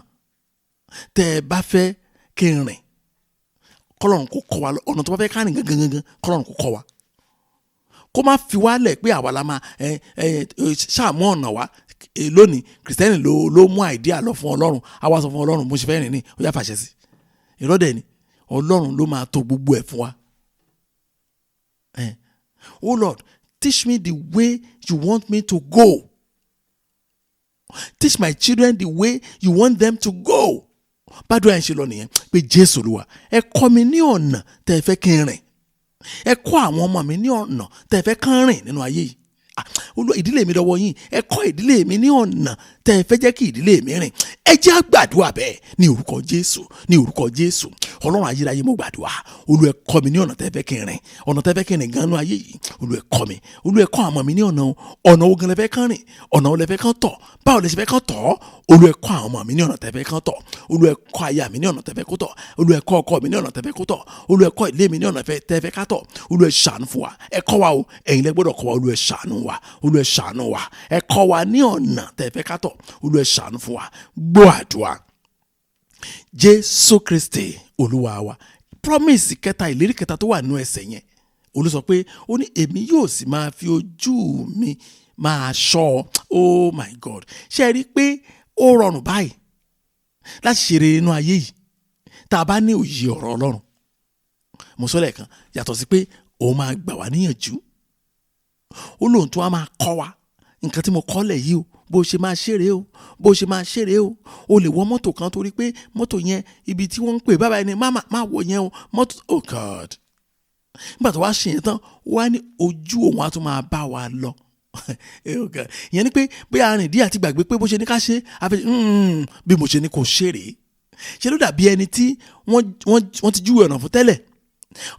tẹ́ ẹ bá fẹ́ kí n rìn. Kọ́lọ́run kó kọ́ wa ọ̀nà tó bá fẹ́ ká rìn gangan, Kọ́lọ́run kó kọ́ wa. Kó má fi wá lẹ̀ pé àwa la máa ṣàmú ọ̀nà wa. Lónìí Kristẹni ló mú àìdíà lọ fún Ọlọ́run, àwa sọ fún Ọlọ́run mo ṣe fẹ́ rìn ní, ó yá fàṣẹ sí. Ìrọ́dẹ̀ ni Ọlọ́run ló máa tó gbogbo ẹ̀ fún wa. Oh Lord, teach me the way you want me to go. Teach my children the way you want them to go. Bádùn ẹ̀ ń ṣe lọ nìyẹn pé Jésù Olúwa, ẹ kọ́ mi ní ọ̀nà tẹ́ ẹ fẹ́ kí n rìn. Ẹ kọ́ àwọn ọmọ mi ní ọ̀nà tẹ́ ẹ fẹ́ kán rìn nínú ayé yìí. Olúwa, ìdílé mi dọwọ́ yín, ẹ kọ́ ìdílé mi ní ọ̀nà tẹ́ ẹ fẹ́ jẹ́ kí ìdílé mi rìn. Ẹ jẹ́ á gbàdúrà bẹ́ẹ̀ ní orúkọ Jésù, ní orúkọ Jésù. Ọlọ́run ayérayé, mo gbàdúrà, Olúwa ẹ kọ́ mi ní ọ̀nà tẹ́ ẹ fẹ́ kí n rìn, ọ̀nà tẹ́ ẹ fẹ́ kí n rìn gan nínú ayé yìí. Olúwa ẹ kọ́ mi, Olúwa ẹ kọ́ àwọn ọmọ mi ní ọ̀nà wo gan lẹ fẹ́ kán rìn, ọ̀nà wo lẹ fẹ́ kán tọ̀, báwo lẹ ṣe fẹ́ kán tọ̀. Olúwa ẹ kọ́ àwọn ọmọ mi ní ọ̀nà tẹ́ ẹ fẹ́ kán tọ̀. Olúwa ẹ kọ́ aya mi ní ọ̀nà tẹ́ ẹ fẹ́ kó tọ̀. Olúwa ẹ kọ́ ọkọ mi ní ọ̀nà tẹ́ ẹ fẹ́ kó tọ̀. Olúwa ẹ kọ́ ilé mi ní ọ̀nà tẹ́ ẹ fẹ́ ká tọ̀. Olúwa ẹ ṣàánú fún wa, ẹ kọ́ wa o, ẹ̀yin lẹ gbọ́dọ̀ kọ́ wa. Olúwa ẹ ṣàánú wa, Olúwa ẹ ṣàánú wa, ẹ kọ́ wa ní ọ̀nà tẹ́ ẹ fẹ́ ká tọ̀. Olúwa ẹ ṣàánú fún wa. Gbọ́ àdúrà Jésù Kristi Olúwa wa. Promise kẹta, ìlérí kẹta tó wà nínú ẹsẹ̀ yẹn, Olú sọ pé ó ní èmi yóò sì máa fi ojú mi máa ṣọ́. Oh my God, ṣé ẹ rí i pé ó rọrùn báyìí láti ṣe rere nínú ayé yìí tá a bá ní òye ọ̀rọ̀ Ọlọ́run. Mo sọ lẹ́ẹ̀kan, yàtọ̀ sí pé òun máa gbà wá níyànjú, ó lóun tó wá máa kọ́ wa nǹkan tí mo kọ́ lẹ̀ yìí o, bó ṣe máa ṣeré o, bó ṣe máa ṣeré o. O lè wọ mọ́tò kan torí pé mọ́tò yẹn ibi tí wọ́n ń pè bàbá ẹni má wọ yẹn o, mọ́tò. Oh God, nígbà tó wá ṣe yẹn tán, wá ní ojú òun á tún máa bá wa lọ. ìyẹn ni pé bóyá arìn díẹ̀ àti gbàgbé pé bó ṣe ní ká ṣe bí mo ṣe ní kò ṣe rèé. Ṣé ló dàbí ẹni tí wọ́n ti júwe ọ̀nà fún tẹ́lẹ̀,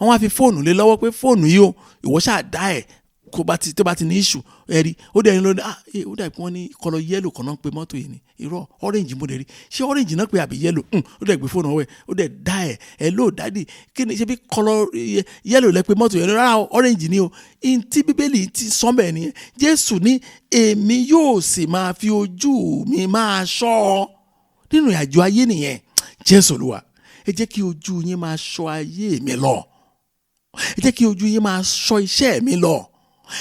wọ́n wá fi fóònù lé lọ́wọ́ pé fóònù yìí o ìwọ ṣáà dá ẹ̀ tó bá ti ní issue ẹ̀rí ó dẹ̀ ní lónìí ó dàbí wọ́n ní kọlọ yẹ́lò kan náà pé mọ́tò yìí ni irọ́ orange mo dẹ̀ rí ṣé orange náà pé àbí yẹ́lò ó dẹ̀ gbé fóònù ọwọ́ ẹ̀ ó dẹ̀ dá ẹ̀ ló dádì kí ni ṣe bí kọlọ yẹ́lò lẹ pé mọ́tò yẹn rárá orange ni o tí bíbélì ti sọ́mọ̀ nìyẹn. Jésù ní èmi yóò sì máa fi ojú mi máa ṣọ́ ọ nínú ìrìnàjò ayé nìyẹn. Jésù Olúwa ẹ jẹ́ kí ojú yín máa ṣọ́ ayé mi lọ, ẹ jẹ́ kí ojú yín máa ṣọ́ iṣẹ́ mi lọ,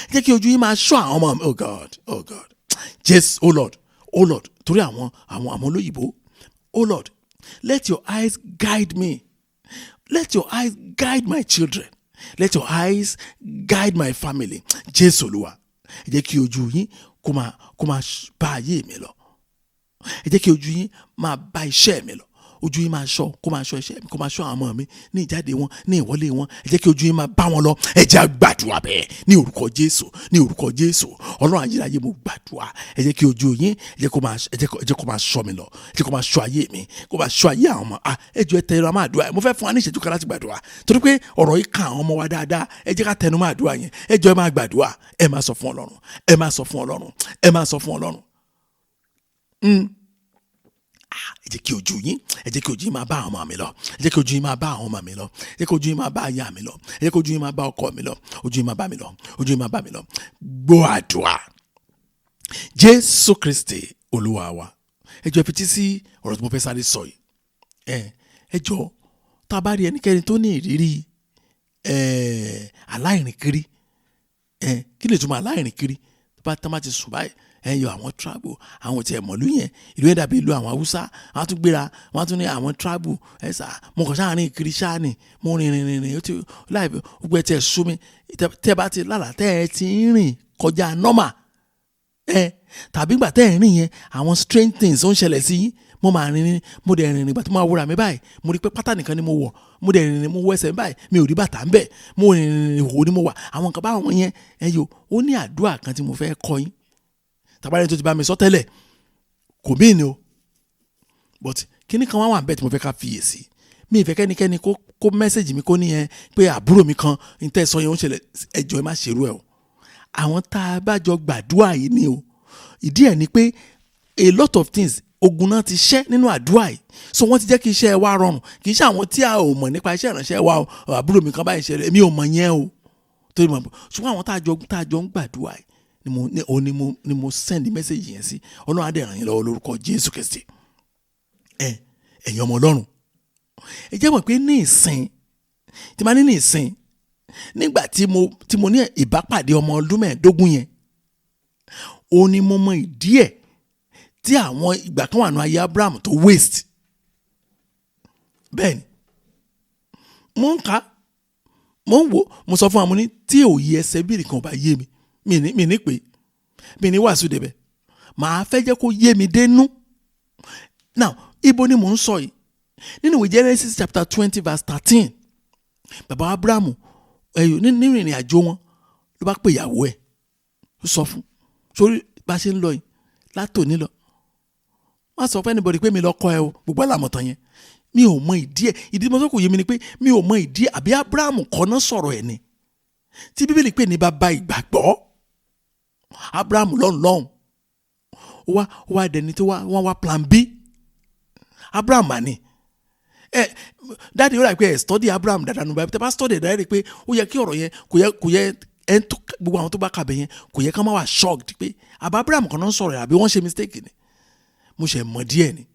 ẹ jẹ́ kí ojú yín máa ṣọ́ àwọn ọmọ mi. Oh God Jesus, oh Lord torí àwọn olóyìnbó. Oh Lord, let your eyes guide me, let your eyes guide my children, let your eyes guide my family. Jésù Olúwa ẹ jẹ́ kí ojú yín kó máa bá ayé mi lọ, ẹ jẹ́ kí ojú yín máa bá iṣẹ́ mi lọ, ojú yín máa ṣọ́ kó máa ṣọ́ iṣẹ́ mi, kó máa ṣọ́ àwọn ọmọ mi ní ìjáde wọn ní ìwọlé wọn. Ẹ jẹ́ kí ojú yín máa bá wọn lọ. Ẹ jẹ́ á gbàdúrà bẹ́ẹ̀ ní orúkọ Jésù, ní orúkọ Jésù. Ọlọ́run ayérayé mo gbàdúrà ẹ jẹ́ kí ojú yín ẹ jẹ́ kó máa ṣọ́ mi lọ, ẹ jẹ́ kó máa ṣọ́ ayé mi, kó máa ṣọ́ ayé àwọn ọmọ. Ẹ jọ̀ọ́ ẹ tẹnu máa àdúrà. Mo fẹ́ fún wa ní ìṣẹ́jú kan láti gbàdúrà torí pé ọ̀rọ̀ yìí kan àwọn ọmọ wa dáadáa. Ẹ jẹ́ ká tẹnu máa àdúrà yẹn. Ẹ jọ̀ọ́ ẹ máa gbàdúrà, ẹ máa sọ fún Ọlọ́run, ẹ máa sọ fún Ọlọ́run, ẹ máa sọ fún Ọlọ́run. Ẹ jẹ́ kí ojú yín máa bá àwọn ọmọ mi lọ, ẹ jẹ́ kí ojú yín máa bá àwọn ọmọ mi lọ, ẹ jẹ́ kí ojú yín máa bá aya mi lọ, ẹ jẹ́ kí ojú yín máa bá ọkọ mi lọ, ojú yín máa bá mi lọ, ojú yín máa bá mi lọ. Gbọ́ àdúrà Jésù Kristi Olúwa wa. Ẹ jọ̀ọ́ ẹ fetí sí ọ̀rọ̀ tí mo fẹ́ sáré sọ yìí. Ẹ jọ̀ọ́ tá a bá rí ẹnikẹ́ni tó ní ìrírí aláìrìnkiri, kí lè túmọ̀ aláìrìnkiri? Tá a bá ti sùn báyìí yọ àwọn travel, àwọn tí ẹ mọ̀lú yẹn ìlú yẹn dàbí ìlú àwọn Haúsá, wọ́n á tún gbéra wọ́n á tún ní àwọn travel mo kàn sáà rìn kiri sáà ni mo rìn ó ti láì gbogbo ẹ ti ẹ̀ sú mi. Tẹ́ bá ti lálàá tẹ́ ẹ ti ń rìn kọjá normal tàbí ìgbà tẹ́ ẹ rìn yẹn àwọn strange things ó ń ṣẹlẹ̀ sí yín. Mo dẹ̀ rìn ìgbà tí mo wúra mi báyìí mo rí pé pátá nìkan ni mo wọ̀, mo dẹ̀ rìn mo wọ ẹsẹ̀ báyìí mi ò rí bàtà ń bẹ̀, mo rìn ìhò ni mo wà. Àwọn nǹkan báwọn yẹn ó ní àdúrà kan tí mo fẹ́ kọ́ yín. Tàbí tó ti bá mi sọ tẹ́lẹ̀ kò mí ni o, but kíní kan wà bẹ́ẹ̀ tí mo fẹ́ ká fiyèsí. Mi ìfẹ́ kẹ́nikẹ́ni kó mẹ́sẹ̀jì mi kó ní pé àbúrò mi kan ní tẹ́ sọ yẹn ó ń ṣẹlẹ̀. Ẹ jọ̀ọ́ ẹ má ṣerú ẹ o. Àwọn tá a bá jọ gbàdúrà yìí ni o. Ìdí ẹ̀ ni pé a lot of things ogun náà ti ṣẹ́ nínú àdúrà yìí, so wọ́n ti jẹ́ kí iṣẹ́ wa rọrùn. Kì í ṣe àwọn tí a ò mọ̀ nípa iṣẹ́ ìránṣẹ́ wa o, àbúrò mi kan báyìí ṣẹlẹ̀ èmi ò mọ̀ yẹn o torí mọ̀, ṣùgbọ́n àwọn tá a jọ ń gbàdúrà yìí ni mo send message yẹn sí. Ọlọ́run á dẹ̀ ràn yín lọ́wọ́ lórúkọ Jésù Kristi. Ẹ̀yin ọmọ Ọlọ́run ẹ jẹ́ mọ̀ pé ní ìsìn tí máa ní ìsìn nígbà tí mo ní ìbápàdé ọmọ ọdún 15 yẹn ó ní mo mọ ìdí ẹ̀ tí àwọn ìgbà kan wà nù ayé Abraham tó waste. Bẹ́ẹ̀ ni mo ń kà mo ń wò mo sọ fún àwọn ní tí òye ẹsẹ̀ bíi nìkan ò bá yé mi mi ní pé mi ní wàásù débẹ̀ màá fẹ́ jẹ́ kó yé mi dénú. Now ibo ni mò ń sọ yìí nínú ìwé Genesis chapter 20 verse 13. Bàbá Abrahamu nínú ìrìn àjò wọn ló bá pè ìyàwó ẹ̀ ó sọ fún sórí bá ṣe ń lọ yìí látòní lọ má sọ fún anybody pé mi lọ kọ́ ẹ o. Gbogbo àlàmọ̀tàn yẹn mi ò mọ ìdí ẹ̀. Ìdí tí mo sọ kò yé mi ni pé mi ò mọ ìdí ẹ̀ àbí Abrahamu kọ́ náà sọ̀rọ̀ ẹ̀ ni tí Bíbélì pè ní bàbá ìgbàgbọ́. Abrahamu lọ́hùn ó wá dẹni tó wọ́n wá plan B. Abraham mà ní dáàdi ó rà pé study Abraham dáadáa nù báyìí tẹ́ bá study dáadáa rí pé ó yẹ kí ọ̀rọ̀ yẹn kò yẹ gbogbo àwọn tó bá kàbẹ̀ yẹn kò yẹ ká má wà shocked pé àbá Abraham kan náà sọ̀rọ̀ àbí wọ́n ṣe mistake ni. Mo ṣe mọ̀ díẹ̀ ni.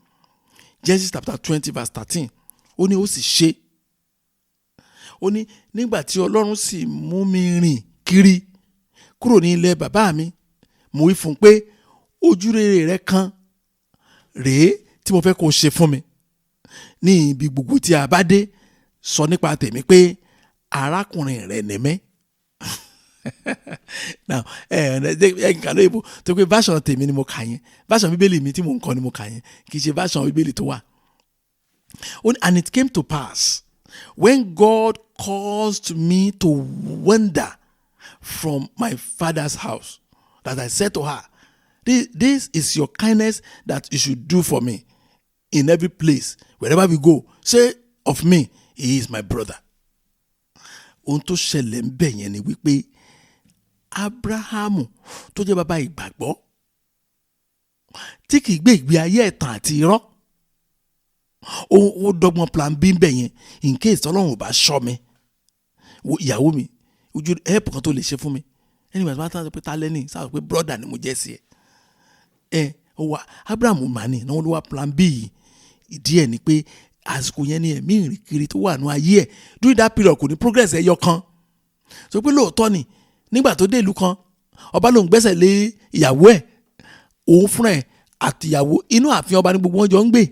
Genesis chapter 20 verse 13 ó ní ó sì ṣe ó ní nígbà tí Ọlọ́run sì mú mi rìn kiri kúrò ní ilẹ̀ bàbá mi mo wí fún pé ojúrere rẹ kan rèé tí mo fẹ́ kó ṣe fún mi ní ibi gbogbo tí a bá dé sọ nípa tèmi pé arákùnrin rẹ ni mí. Now nǹkan ló yìnbó tó pé version tèmi ni mo kà yẹn, version Bíbélì mi tí mo ń kọ́ ni mo kà yẹn kì í ṣe version Bíbélì tó wà. And it came to pass when God caused me to wander from my father's house that I said to her, this is your kindness that you should do for me in every place. Wherever we go, say of me, he is my brother. Ohun tó ṣẹlẹ̀ ń bẹ̀ yẹn ni wípé Ábúráhámù tó jẹ́ bàbá ìgbàgbọ́ tí kìí gbé ìgbé ayé ẹ̀tàn àti irọ́, ó dọ́gbọ́n plan B ń bẹ̀ yẹn in case Ọlọ́run ò bá ṣọ́ mi, ìyàwó mi ojú help kan tó lè ṣe fún mi. Anyway, bá tán pé ta lẹ́ni sáà pé brother ni mo jẹ́ sí ẹ. Ó wá Ábúráhámù màní náà ló wá plan B yìí. Ìdí ẹ̀ ni pé àsìkò yẹn ni ẹ̀mí ìrìnkiri tó wà ní ayé ẹ̀ during that period kò ní progress ẹyọ kan. So pé lóòótọ́ ni nígbà tó dé ìlú kan ọba lòun gbẹ́sẹ̀ lé ìyàwó ẹ̀, òun fúnra ẹ̀ àtìyàwó inú ààfin ọba ní gbogbo wọn jọ ń gbé.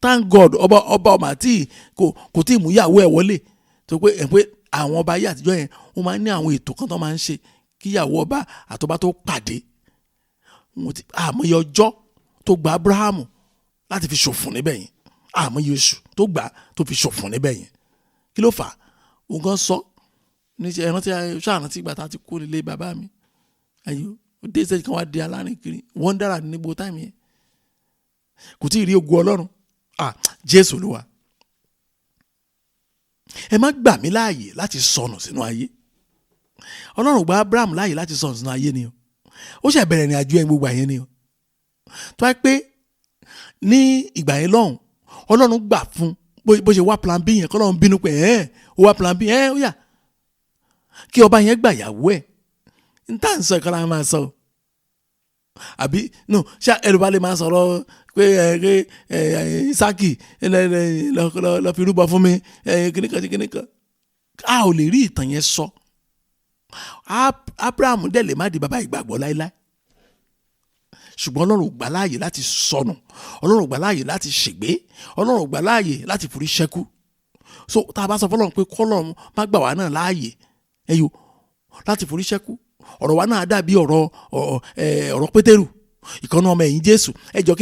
Thank God ọba ọmọ àti kò tí ì mú ìyàwó ẹ̀ wọlé. So pé àwọn ọba ayé àtijọ́ yẹn wọ́n máa ń ní àwọn ètò kan tó máa ń ṣe kí ìyàwó ọba àtọba tó pàdé. Àmọye ọjọ́ tó gba Ábúráhámù láti fi ṣòfò níbẹ̀ yẹn, àmọye oṣù tó gbà tó fi ṣòfò níbẹ̀ yẹn. Kí ló fà á? Òun kan sọ níṣẹ́ ṣáàrántí ìgbà tá a ti kó nílé bàbá mi. Ayò ó dé sẹ́yìn kan wá di alárin kiri wọ́ndàrà ní gbogbo táìmù yẹn. Kò tí ì rí ogun Ọlọ́run. Jésù Olúwa. Ẹ má gbà mí láàyè láti sọnù sínú ayé. Ọlọ́run gba Ábúráhámù láàyè láti sọnù sínú ayé ni o. Ó ṣe bẹ̀rẹ̀ ní àjò ẹ̀ gbogbo àyẹn ni o. Tó wá pé ní ìgbà yẹn lọ́hùn Ọlọ́run gbà fún bó ṣe wá plan B yẹn kọ́lọ́run bínú pé ó wá plan B ó yá kí ọba yẹn gbà yàwó ẹ̀. N tá n sọ ìkọlá máa sọ àbí no ṣá ẹrù bá lè máa sọ̀rọ̀ pé Ísákì lọ fi rúbọ fún mi kíníkan. A ò lè rí ìtàn yẹn sọ. Ábúráhámù dẹ̀ lè má di bàbá ìgbàgbọ́ láéláé, ṣùgbọ́n Ọlọ́run gbà láàyè láti sọnù, Ọlọ́run gbà láàyè láti ṣègbé, Ọlọ́run gbà láàyè láti forí ṣẹ́kù. So tá a bá sọ fọ́lọ́run pé kọ́lọ́run má gbà wá náà láàyè láti forí ṣẹ́kù, ọ̀rọ̀ wa náà dàbí ọ̀rọ̀ Pétérù, ìkànnì ọmọ ẹ̀yìn Jésù. Ẹjọ́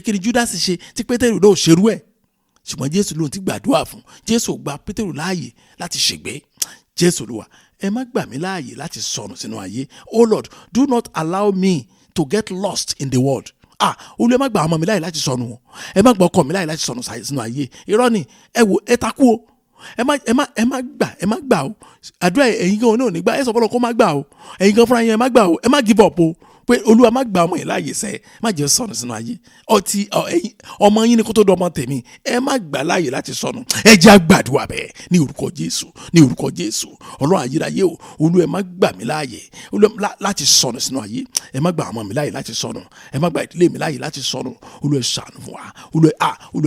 kí ni Júdásì ṣe tí Pétérù náà ṣerú ẹ̀? Ṣùgbọ́n Jésù lóun ti gbàdúrà fún. Jésù gba Pétérù láàyè láti ṣègbé. Jésù Olúwa, ẹ má gbà mí láàyè láti sọnù sínú ayé. Oh Lord, do not allow me to get lost in the world. Olú ẹ má gbà ọmọ mi láàyè láti sọnù wọn. Ẹ má gbà ọkọ mi láàyè láti sọnù sínú ayé. Irọ́ ni ẹ takú o. Ẹ má gbà o. Àdúrà ẹ̀yin gan náà ò ní gbà. Ẹ sọ fọlọ́ kó má gbà o. Ẹ̀yin gan fúnra yẹn ẹ má gbà o. Ẹ má give up o. Pé Olúwa má gbà ọmọ yẹn láàyè sẹ́, má jẹ́ sọnù sínú ayé. Ọmọ yín ni kó tó dọmọ tèmi. Ẹ má gbà láàyè láti sọnù. Ẹ jẹ́ á gbàdúrà bẹ́ẹ̀ ní orúkọ Jésù, ní orúkọ Jésù. Ọlọ́run ayérayé o, Olú ẹ má gbà mí láàyè láti sọnù sínú ayé. Ẹ má gbà ọmọ mi láàyè láti sọnù. Ẹ má gbà ìdílé mi láàyè láti sọnù. Olú ẹ ṣàánú fún wa. Olú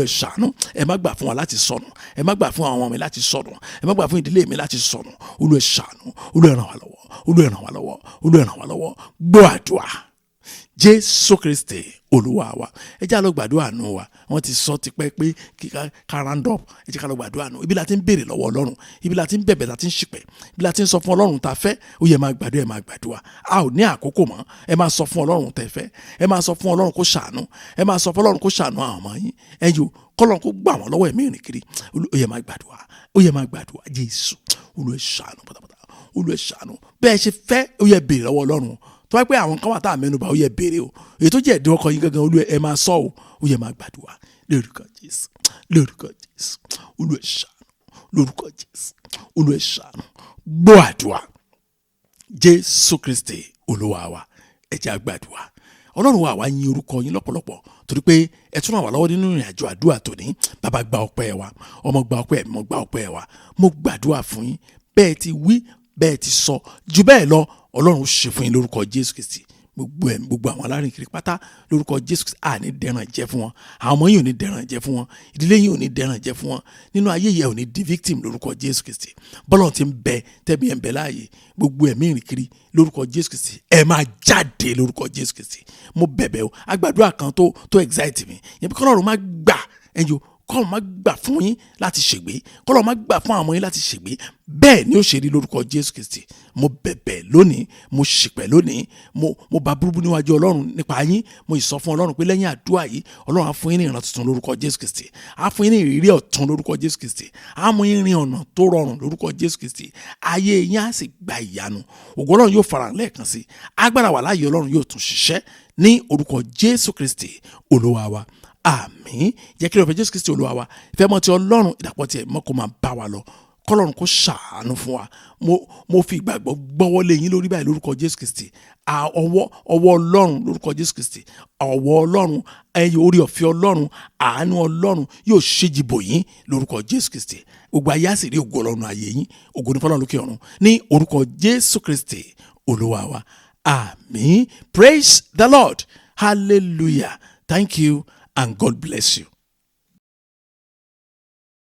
ẹ ṣàánú. Ẹ má gbà fún wa láti sọnù. Ẹ má gbà fún àwọn ọmọ mi láti sọnù. Ẹ má gbà fún ìdílé mi láti sọnù. Olú ẹ ṣàánú. Olú ẹ ràn wá lọ́wọ́. Olú ẹ ràn wá lọ́wọ́. Olú ẹ ràn wá lọ́wọ́. Gbọ́ àdúrà. Jésù Kristi Olúwa wa. Ẹ jẹ́ á lọ gbàdúrà àánú wa. Wọ́n ti sọ tipẹ́ pé kí ká round up. Ẹ jẹ́ ká lọ gbàdúrà àánú. Ibi la ti ń béèrè lọ́wọ́ Ọlọ́run, ibi la ti ń bẹ̀bẹ̀, la ti ń ṣìpẹ̀, ibi la ti ń sọ fún Ọlọ́run tá fẹ́. Ó yẹ máa gbàdúrà, ẹ máa gbàdúrà. A ò ní àkókò mọ́. Ẹ máa sọ fún Ọlọ́run tẹ́ fẹ́. Ẹ máa sọ fún Ọlọ́run kó ṣàánú. Ẹ máa sọ fún Ọlọ́run kó ṣàánú àwọn ọmọ yín. Kọ́lọ́run kó gbà wọ́n lọ́wọ́ ẹ̀mí ìrìnkiri. Ó yẹ máa gbàdúrà. Ó yẹ máa gbàdúrà. Jésù Olú ẹ ṣàánú pátápátá. Olú ẹ ṣàánú. Bẹ́ẹ̀ ṣe fẹ́ ó yẹ béèrè lọ́wọ́ Ọlọ́run. Tó wá pé àwọn kan wà tá a mẹ́nubà ó yẹ béèrè o. Èyí tó jẹ́ ẹ̀dùn ọkàn yín gangan Olú ẹ máa sọ o. Ó yẹ máa gbàdúrà lórúkọ Jésù, lórúkọ Jésù. Olú ẹ ṣàánú lórúkọ Jésù. Olú ẹ ṣàánú. Gbọ́ àdúrà. Jésù Kristi Olúwa wa. Ẹ jẹ́ á gbàdúrà. Ọlọ́run wa wá yìn orúkọ yín lọ́pọ̀lọpọ̀ torí pé ẹ tún ràn wá lọ́wọ́ nínú ìrìn àjò àdúrà tòní. Bàbá gba ọpẹ́ wa, ọmọ gba ọpẹ́ mi, mo gba ọpẹ́ wa. Mo gbàdúrà fún yín bẹ́ẹ̀ ti wí, bẹ́ẹ̀ ti sọ, jù bẹ́ẹ̀ lọ Ọlọ́run ṣe fún yín lórúkọ Jésù Kristi. Gbogbo àwọn alárìn kiri pátá lórúkọ Jésù Kristi àní dẹran jẹ fún wọn. Àwọn ọmọ yìí ò ní dẹran jẹ fún wọn. Ìdílé yìí ò ní dẹran jẹ fún wọn. Nínú ayé yìí ò ní di victim lórúkọ Jésù Kristi. Bọ́lọ̀ ti ń bẹ tẹ́bi ẹ̀ ń bẹ láàyè. Gbogbo ẹ̀mí ìrìn kiri lórúkọ Jésù Kristi. Ẹ máa jáde lórúkọ Jésù Kristi. Mo bẹ̀bẹ̀ o. Agbàdúrà kan tó excite mi. Yẹn bí kọ́lọ́run má gbà kọ́lọ́run má gbà fún yín láti ṣègbé, kọ́lọ́run má gbà fún àwọn ọmọ yín láti ṣègbé. Bẹ́ẹ̀ ni ó ṣe rí lórúkọ Jésù Kristi. Mo bẹ̀bẹ̀ lónìí, mo ṣìpẹ̀ lónìí, mo bá burúkú níwájú Ọlọ́run nípa yín. Mo sọ fún Ọlọ́run pé lẹ́yìn àdúrà yìí Ọlọ́run á fún yín ní ìran tuntun lórúkọ Jésù Kristi, á fún yín ní ìrírí ọ̀tun lórúkọ Jésù Kristi, á mú yín rin ọ̀nà tó rọrùn lórúkọ Jésù Kristi. Ayé yín á sì gba ìyanu. Ògo Ọlọ́run yóò farahàn lẹ́ẹ̀kan sí. Agbára wà láàyè Ọlọ́run yóò tún ṣiṣẹ́ ní orúkọ Jésù Kristi Olúwa wa. Àmín. Jẹ́ kí ló fẹ́ Jésù Kristi Olúwa wa, ìfẹ́ mọ́ ti Ọlọ́run, ìdàpọ̀ ti ẹ̀mọ́ kó máa bá wa lọ. Kọ́lọ́run kó ṣàánú fún wa. Mo fi ìgbàgbọ́ gbọ́wọ́lé yín lórí báyìí lórúkọ Jésù Kristi. Ọwọ́ Ọlọ́run lórúkọ Jésù Kristi. Ọwọ́ Ọlọ́run, orí ọ̀fẹ́ Ọlọ́run, àánú Ọlọ́run yóò ṣèjìbò yín lórúkọ Jésù Kristi. Gbogbo ayé á sì rí ògo Ọlọ́run ayé yín. Ògo ní fọ́lọ́run lókè ọ̀run ní orúkọ Jésù Kristi Olúwa wa. Àmín. Praise the Lord. Hallelujah. Thank you and God bless you.